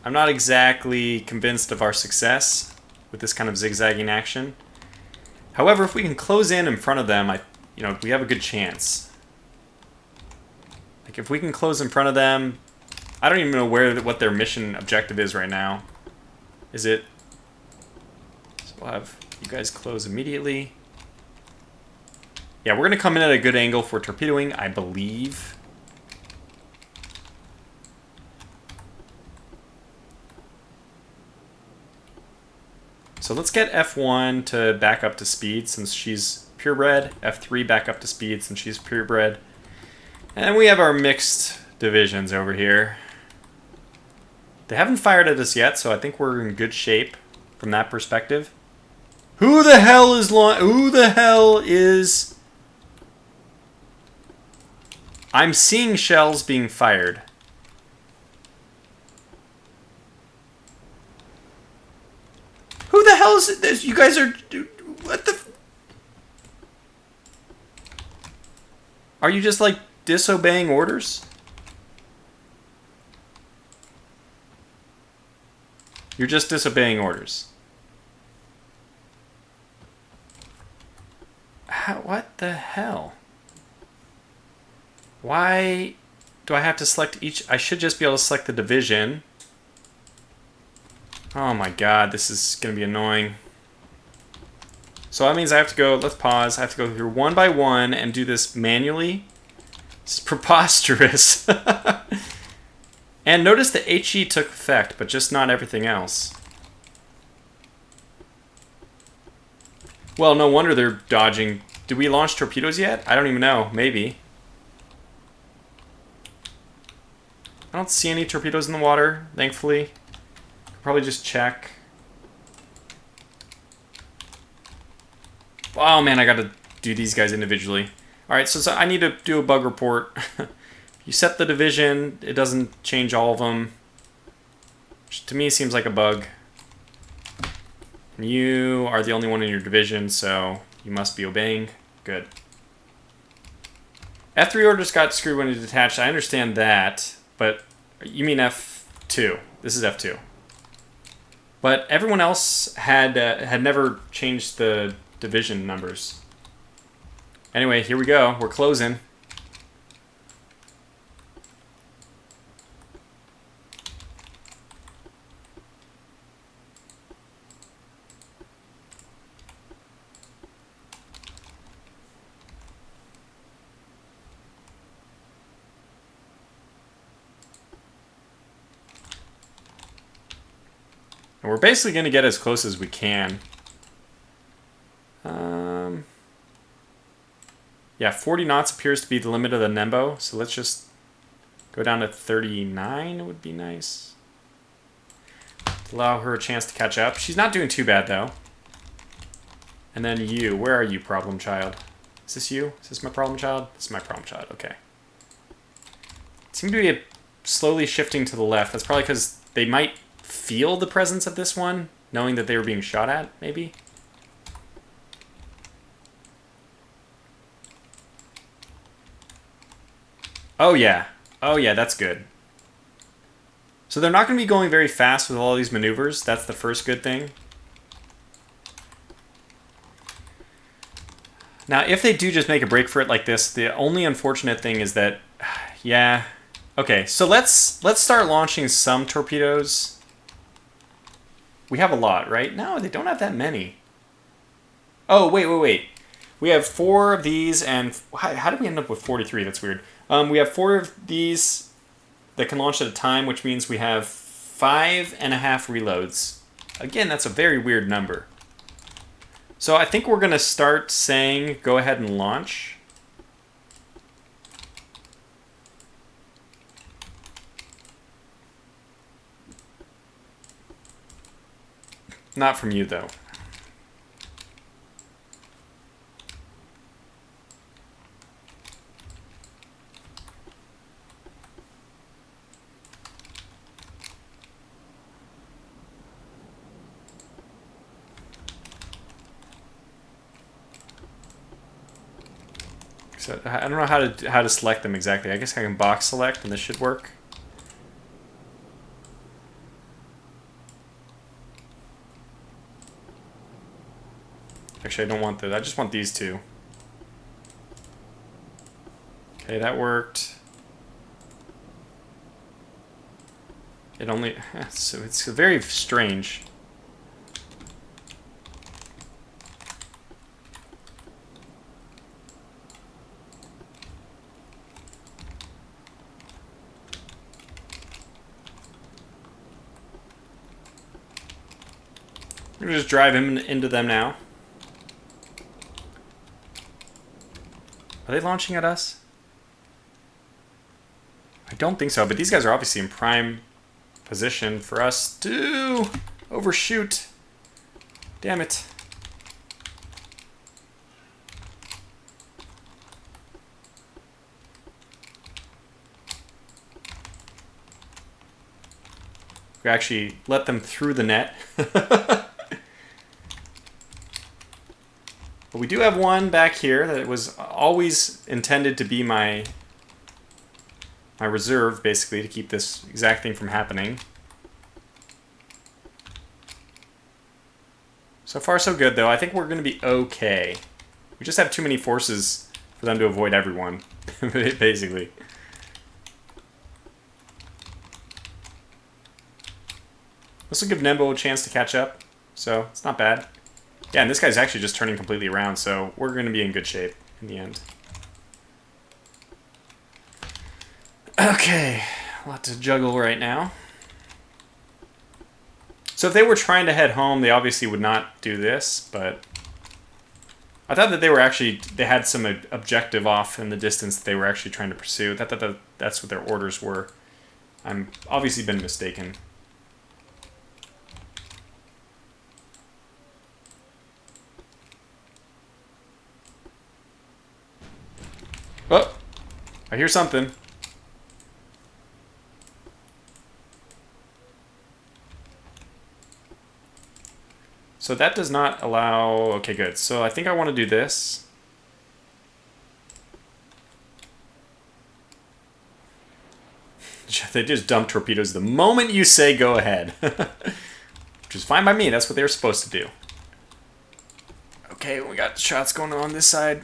Speaker 1: exactly convinced of our success with this kind of zigzagging action. However, if we can close in front of them, we have a good chance. Like if we can close in front of them, I don't even know what their mission objective is right now. Is it? So we'll have you guys close immediately. Yeah, we're going to come in at a good angle for torpedoing, I believe. So let's get F1 to back up to speed since she's purebred. F3 back up to speed since she's purebred. And we have our mixed divisions over here. They haven't fired at us yet, so I think we're in good shape from that perspective. Who the hell is... I'm seeing shells being fired. Who the hell is this? You guys are... What the... Are you just, like, disobeying orders? You're just disobeying orders. What the hell? Why do I have to select each? I should just be able to select the division. Oh my god, this is going to be annoying. So that means I have to go, let's pause, I have to go through one by one and do this manually. It's preposterous. And notice the HE took effect, but just not everything else. Well, no wonder they're dodging. Did we launch torpedoes yet? I don't even know. Maybe. I don't see any torpedoes in the water, thankfully. Could probably just check. Oh man, I gotta do these guys individually. Alright, so I need to do a bug report. You set the division, it doesn't change all of them. Which to me seems like a bug. And you are the only one in your division, so you must be obeying. Good. F3 orders got screwed when it detached. I understand that, but you mean F2. This is F2. But everyone else had never changed the division numbers. Anyway, here we go. We're closing. And we're basically going to get as close as we can. Yeah, 40 knots appears to be the limit of the Nembo, so let's just go down to 39. It would be nice. Allow her a chance to catch up. She's not doing too bad, though. And then you. Where are you, problem child? Is this you? Is this my problem child? This is my problem child. Okay. Seem to be slowly shifting to the left. That's probably because they might feel the presence of this one, knowing that they were being shot at, maybe? Oh, yeah. Oh, yeah, that's good. So they're not going to be going very fast with all these maneuvers. That's the first good thing. Now, if they do just make a break for it like this, the only unfortunate thing is that, yeah. Okay, so let's start launching some torpedoes. We have a lot, right? No, they don't have that many. Oh, wait. We have 4 of these, and how did we end up with 43? That's weird. We have 4 of these that can launch at a time, which means we have 5.5 reloads. Again, that's a very weird number. So I think we're going to start saying, go ahead and launch. Not from you, though. So I don't know how to select them exactly. I guess I can box select, and this should work. Actually, I don't want those. I just want these 2. Okay, that worked. It only... So it's very strange. I'm going to just drive him into them now. Are they launching at us? I don't think so, but these guys are obviously in prime position for us to overshoot. Damn it. We actually let them through the net. But we do have one back here that was always intended to be my reserve, basically, to keep this exact thing from happening. So far, so good, though. I think we're going to be okay. We just have too many forces for them to avoid everyone, basically. This will give Nembo a chance to catch up, so it's not bad. Yeah, and this guy's actually just turning completely around, so we're going to be in good shape in the end. Okay, a lot to juggle right now. So if they were trying to head home, they obviously would not do this, but I thought that they had some objective off in the distance that they were actually trying to pursue. I thought that's what their orders were. I'm obviously been mistaken. Oh, I hear something. So that does not allow... Okay, good. So I think I want to do this. They just dump torpedoes the moment you say go ahead. Which is fine by me. That's what they were supposed to do. Okay, we got shots going on this side.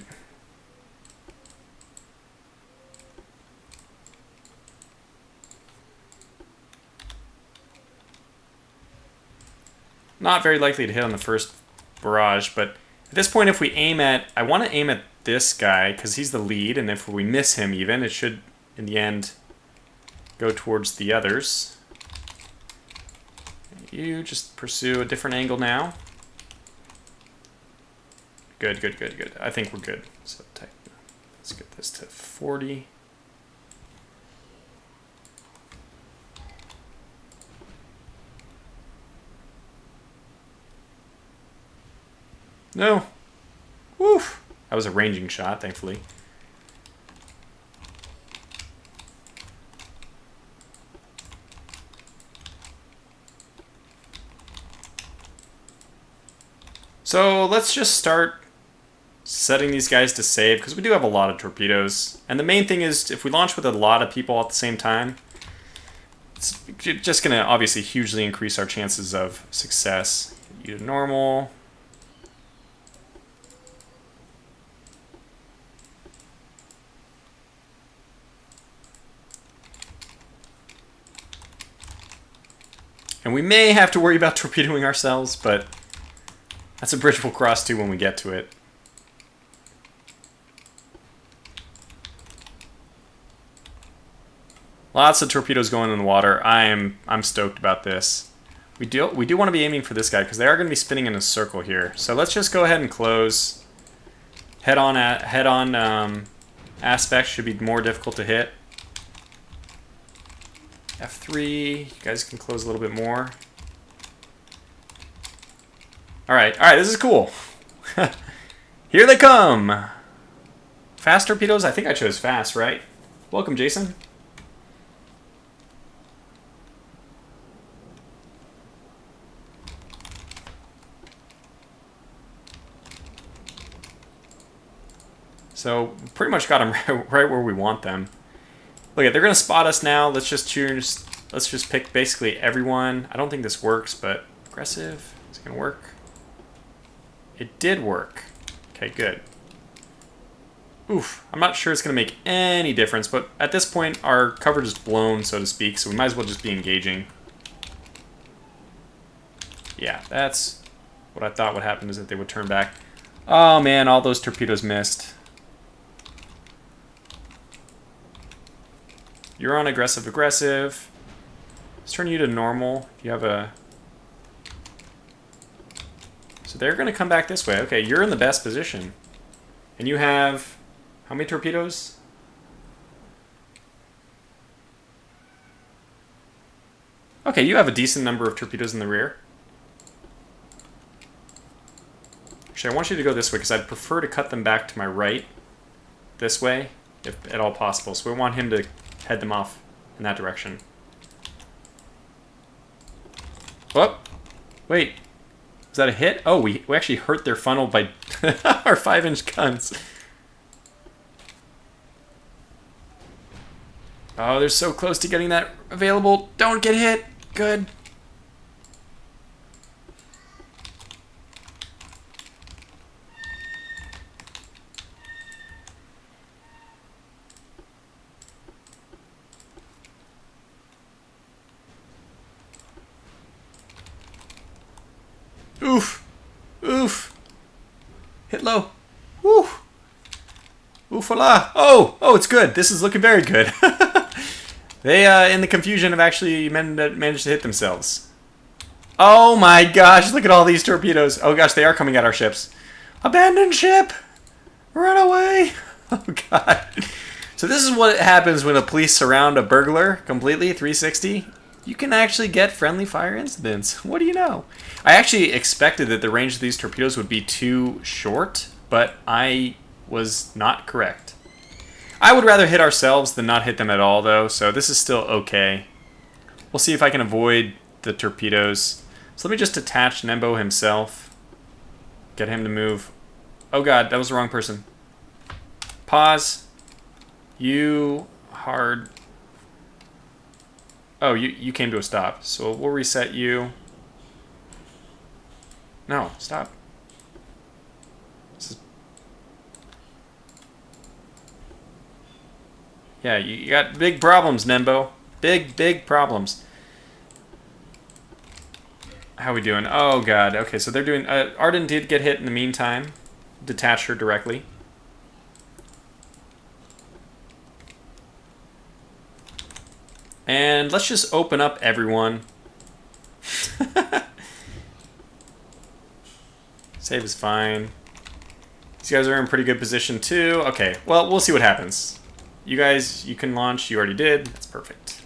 Speaker 1: Not very likely to hit on the first barrage, but at this point, if we aim at... I want to aim at this guy, because he's the lead, and if we miss him even, it should, in the end, go towards the others. You just pursue a different angle now. Good, good, good, good. I think we're good. So let's get this to 40. No. Woof. That was a ranging shot, thankfully. So let's just start setting these guys to save, because we do have a lot of torpedoes. And the main thing is, if we launch with a lot of people at the same time, it's just going to obviously hugely increase our chances of success. You to normal. And we may have to worry about torpedoing ourselves, but that's a bridge we'll cross to when we get to it. Lots of torpedoes going in the water. I'm stoked about this. We do want to be aiming for this guy because they are going to be spinning in a circle here. So let's just go ahead and close. Head on aspect should be more difficult to hit. F3. You guys can close a little bit more. All right, this is cool. Here they come. Fast torpedoes? I think I chose fast, right? Welcome, Jason. So, pretty much got them right where we want them. Look, they're going to spot us now. Let's just pick basically everyone. I don't think this works, but aggressive. Is it going to work? It did work. Okay, good. Oof. I'm not sure it's going to make any difference, but at this point, our coverage is blown, so to speak, so we might as well just be engaging. Yeah, that's what I thought would happen, is that they would turn back. Oh, man, all those torpedoes missed. You're on aggressive. Let's turn you to normal. You have a... So they're going to come back this way. Okay, you're in the best position. And you have... How many torpedoes? Okay, you have a decent number of torpedoes in the rear. Actually, I want you to go this way because I'd prefer to cut them back to my right. This way, if at all possible. So we want him to head them off in that direction. Oh, wait. Is that a hit? Oh, we actually hurt their funnel by our 5-inch guns. Oh, they're so close to getting that available. Don't get hit. Good. Oof. Oof. Hit low. Woo. Oofala. Oh, it's good. This is looking very good. They, in the confusion, have actually managed to hit themselves. Oh my gosh, look at all these torpedoes. Oh gosh, they are coming at our ships. Abandon ship! Run away! Oh god. So this is what happens when the police surround a burglar completely, 360. You can actually get friendly fire incidents. What do you know? I actually expected that the range of these torpedoes would be too short, but I was not correct. I would rather hit ourselves than not hit them at all, though, so this is still okay. We'll see if I can avoid the torpedoes. So let me just attach Nembo himself. Get him to move. Oh god, that was the wrong person. Pause. You hard... Oh, you came to a stop, so we'll reset you. No, stop. Yeah, you got big problems, Nembo. Big problems. How we doing? Oh, God. Okay, so they're doing... Arden did get hit in the meantime. Detach her directly. And let's just open up everyone. Save is fine. These guys are in pretty good position too. Okay, well, we'll see what happens. You guys, you can launch. You already did. That's perfect.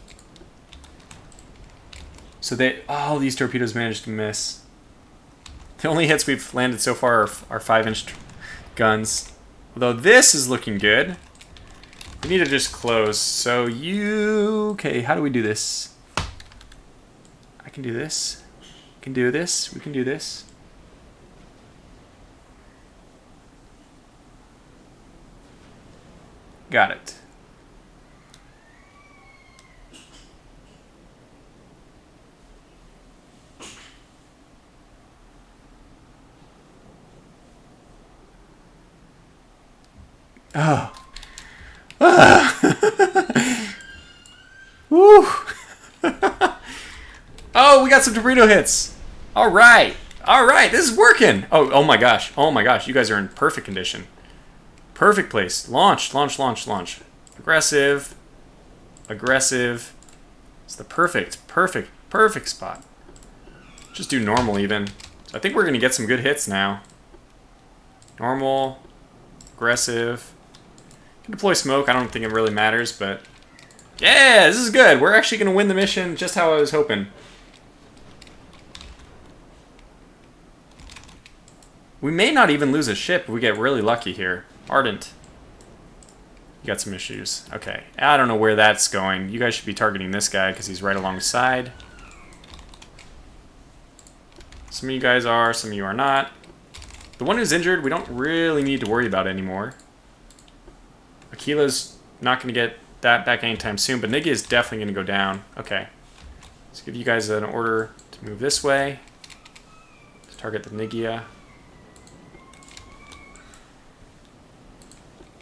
Speaker 1: So all these torpedoes managed to miss. The only hits we've landed so far are 5-inch guns. Although this is looking good. We need to just close. So okay, how do we do this? I can do this. I can do this. We can do this. Got it. Oh. Woo. Oh, we got some torpedo hits. All right. All right. This is working. Oh my gosh. Oh my gosh. You guys are in perfect condition. Perfect place. Launch, launch, launch, launch. Aggressive. Aggressive. It's the perfect spot. Just do normal even. So I think we're going to get some good hits now. Normal. Aggressive. Can deploy smoke. I don't think it really matters, but yeah, this is good. We're actually going to win the mission just how I was hoping. We may not even lose a ship if we get really lucky here. Ardent. You got some issues. Okay. I don't know where that's going. You guys should be targeting this guy because he's right alongside. Some of you guys are, some of you are not. The one who's injured, we don't really need to worry about anymore. Aquila's not going to get that back anytime soon, but Nigia is definitely going to go down. Okay. Let's give you guys an order to move this way. Let's target the Nigia.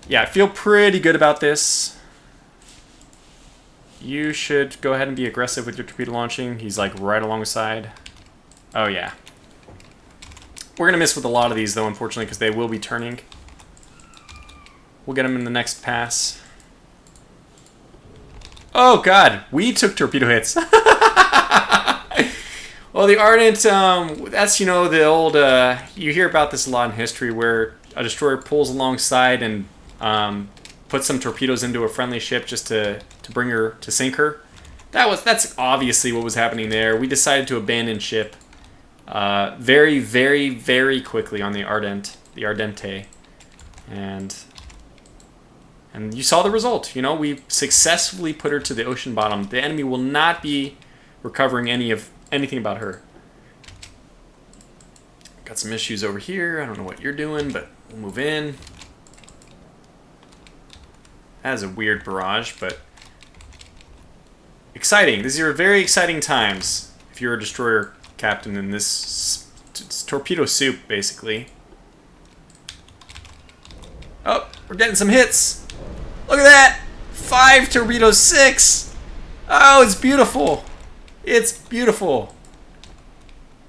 Speaker 1: Yeah, I feel pretty good about this. You should go ahead and be aggressive with your torpedo launching. He's like right alongside. Oh yeah. We're going to miss with a lot of these though, unfortunately, because they will be turning. We'll get them in the next pass. Oh god, we took torpedo hits. Well, the Ardent, that's, you know, the old, you hear about this a lot in history where a destroyer pulls alongside and puts some torpedoes into a friendly ship just to bring her, to sink her. That's obviously what was happening there. We decided to abandon ship very, very, very quickly on the Ardente. And you saw the result. You know, we successfully put her to the ocean bottom. The enemy will not be recovering anything about her. Got some issues over here. I don't know what you're doing, but we'll move in. That is a weird barrage, but exciting. These are very exciting times if you're a destroyer captain in this torpedo soup, basically. Oh, we're getting some hits. Look at that! 5 torpedoes, 6! Oh, it's beautiful! It's beautiful!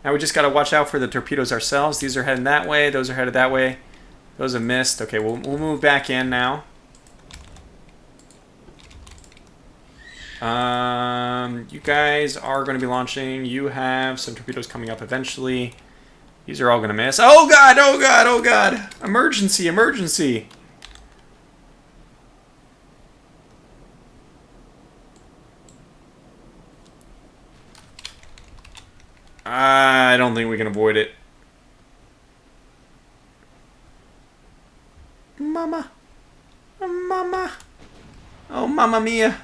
Speaker 1: Now we just gotta watch out for the torpedoes ourselves. These are heading that way, those are headed that way. Those have missed. Okay, we'll move back in now. You guys are going to be launching. You have some torpedoes coming up eventually. These are all going to miss. Oh god, oh god, oh god! Emergency, emergency! I don't think we can avoid it. Mama. Mama. Oh, mamma mia.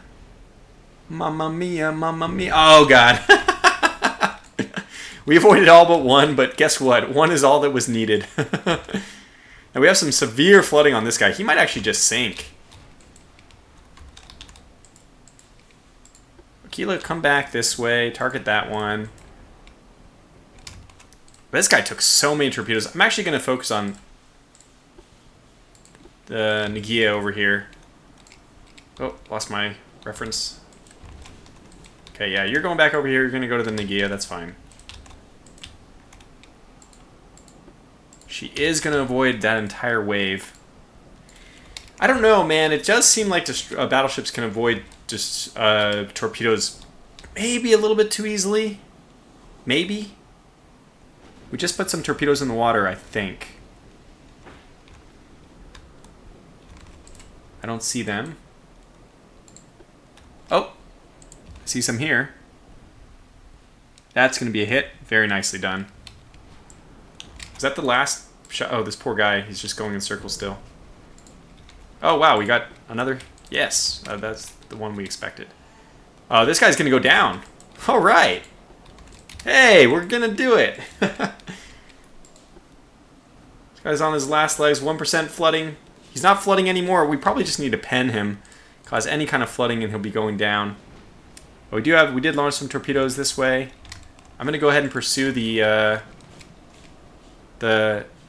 Speaker 1: Mamma mia, mamma mia. Oh, God. We avoided all but one, but guess what? One is all that was needed. And we have some severe flooding on this guy. He might actually just sink. Aquila, come back this way. Target that one. This guy took so many torpedoes. I'm actually going to focus on the Nigia over here. Oh, lost my reference. Okay, yeah, you're going back over here. You're going to go to the Nigia. That's fine. She is going to avoid that entire wave. I don't know, man. It does seem like battleships can avoid just torpedoes maybe a little bit too easily. Maybe? We just put some torpedoes in the water, I think. I don't see them. Oh! I see some here. That's going to be a hit. Very nicely done. Is that the last shot? Oh, this poor guy. He's just going in circles still. Oh, wow. We got another. Yes. That's the one we expected. Oh, this guy's going to go down. All right. Hey, we're going to do it. This guy's on his last legs. 1% flooding. He's not flooding anymore. We probably just need to pen him. Cause any kind of flooding and he'll be going down. But we did launch some torpedoes this way. I'm going to go ahead and pursue the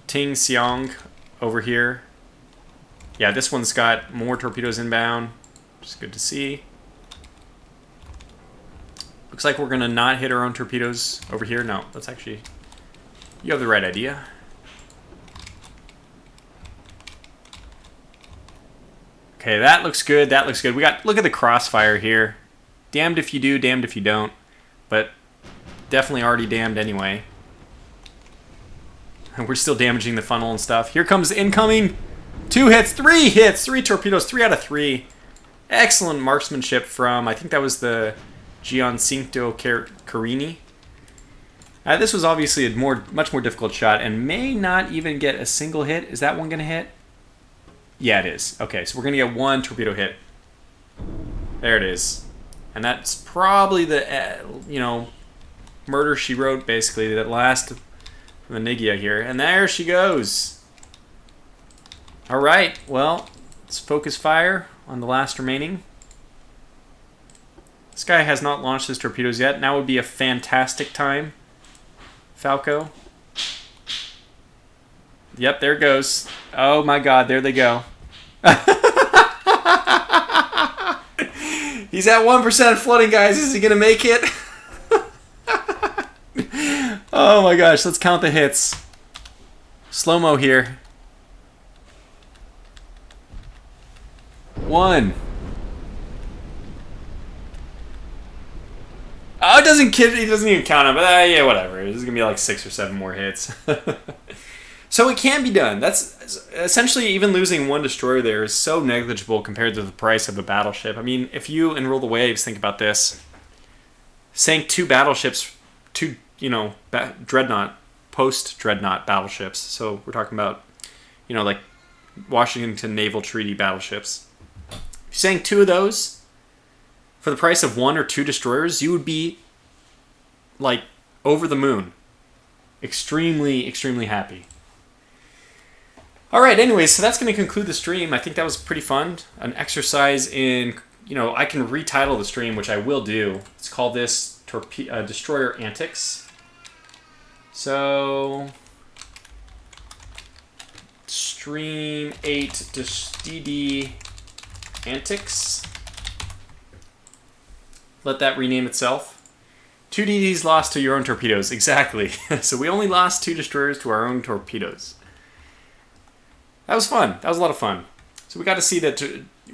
Speaker 1: Ting Xiong over here. Yeah, this one's got more torpedoes inbound, which is good to see. Looks like we're going to not hit our own torpedoes over here. No, that's actually... You have the right idea. Okay, that looks good. That looks good. Look at the crossfire here. Damned if you do, damned if you don't. But definitely already damned anyway. We're still damaging the funnel and stuff. Here comes incoming. 2 hits, 3 hits, 3 torpedoes, 3 out of 3. Excellent marksmanship from, I think that was the Giancinto Carini. This was obviously a much more difficult shot and may not even get a single hit. Is that one going to hit? Yeah, it is. Okay, so we're going to get 1 torpedo hit. There it is. And that's probably the, murder she wrote, basically, that last from the Nigia here. And there she goes. All right, well, let's focus fire on the last remaining. This guy has not launched his torpedoes yet. Now would be a fantastic time. Falco. Yep, there it goes. Oh my god, there they go. He's at 1% flooding, guys. Is he going to make it? Oh my gosh, let's count the hits. Slow-mo here. 1. Oh, it doesn't even count them, but yeah, whatever. There's going to be like 6 or 7 more hits. So it can be done. That's essentially, even losing 1 destroyer there is so negligible compared to the price of a battleship. I mean, if you enroll the waves, think about this. Sank 2 battleships, 2, Dreadnought, post-Dreadnought battleships. So we're talking about, like Washington Naval Treaty battleships. If you sank 2 of those for the price of 1 or 2 destroyers, you would be, like, over the moon. Extremely, extremely happy. All right, anyways, so that's going to conclude the stream. I think that was pretty fun. An exercise in, I can retitle the stream, which I will do. Let's call this Destroyer Antics. So, Stream 8 DD Antics. Let that rename itself. 2 DDs lost to your own torpedoes. Exactly. So we only lost 2 destroyers to our own torpedoes. That was fun. That was a lot of fun. So we got to see that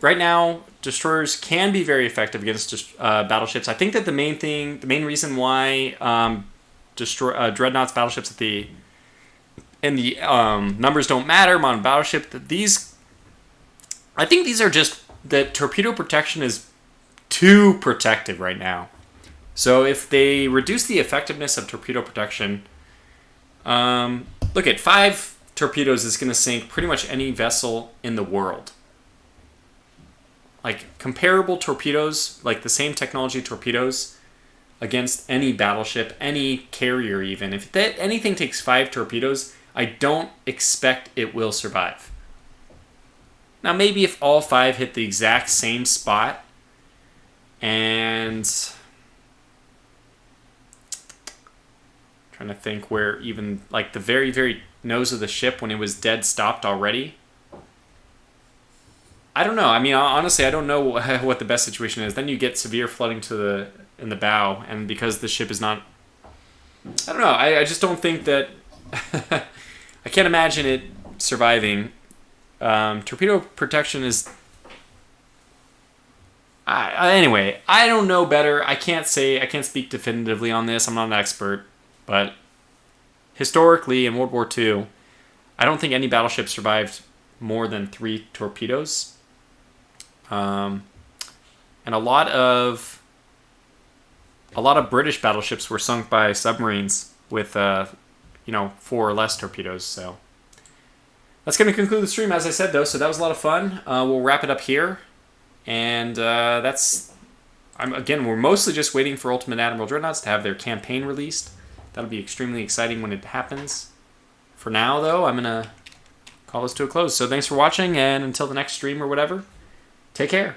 Speaker 1: right now, destroyers can be very effective against battleships. I think that the main reason why Dreadnoughts battleships the numbers don't matter, modern battleship, I think these are just that torpedo protection is too protective right now. So if they reduce the effectiveness of torpedo protection, look at 5 torpedoes is going to sink pretty much any vessel in the world. Like comparable torpedoes, like the same technology torpedoes against any battleship, any carrier even. If anything takes 5 torpedoes, I don't expect it will survive. Now maybe if all 5 hit the exact same spot and... trying to think where even like the very, very nose of the ship when it was dead stopped already. I don't know. I mean, honestly, I don't know what the best situation is. Then you get severe flooding in the bow, and because the ship is not... I don't know. I just don't think that... I can't imagine it surviving. Torpedo protection is... anyway, I don't know better. I can't speak definitively on this. I'm not an expert.
Speaker 2: But historically, in World War II, I don't think any battleship survived more than 3 torpedoes. And a lot of British battleships were sunk by submarines with 4 or less torpedoes. So that's going to conclude the stream, as I said, though. So that was a lot of fun. We'll wrap it up here, and we're mostly just waiting for Ultimate Admiral Dreadnoughts to have their campaign released. That'll be extremely exciting when it happens. For now, though, I'm going to call this to a close. So thanks for watching, and until the next stream or whatever, take care.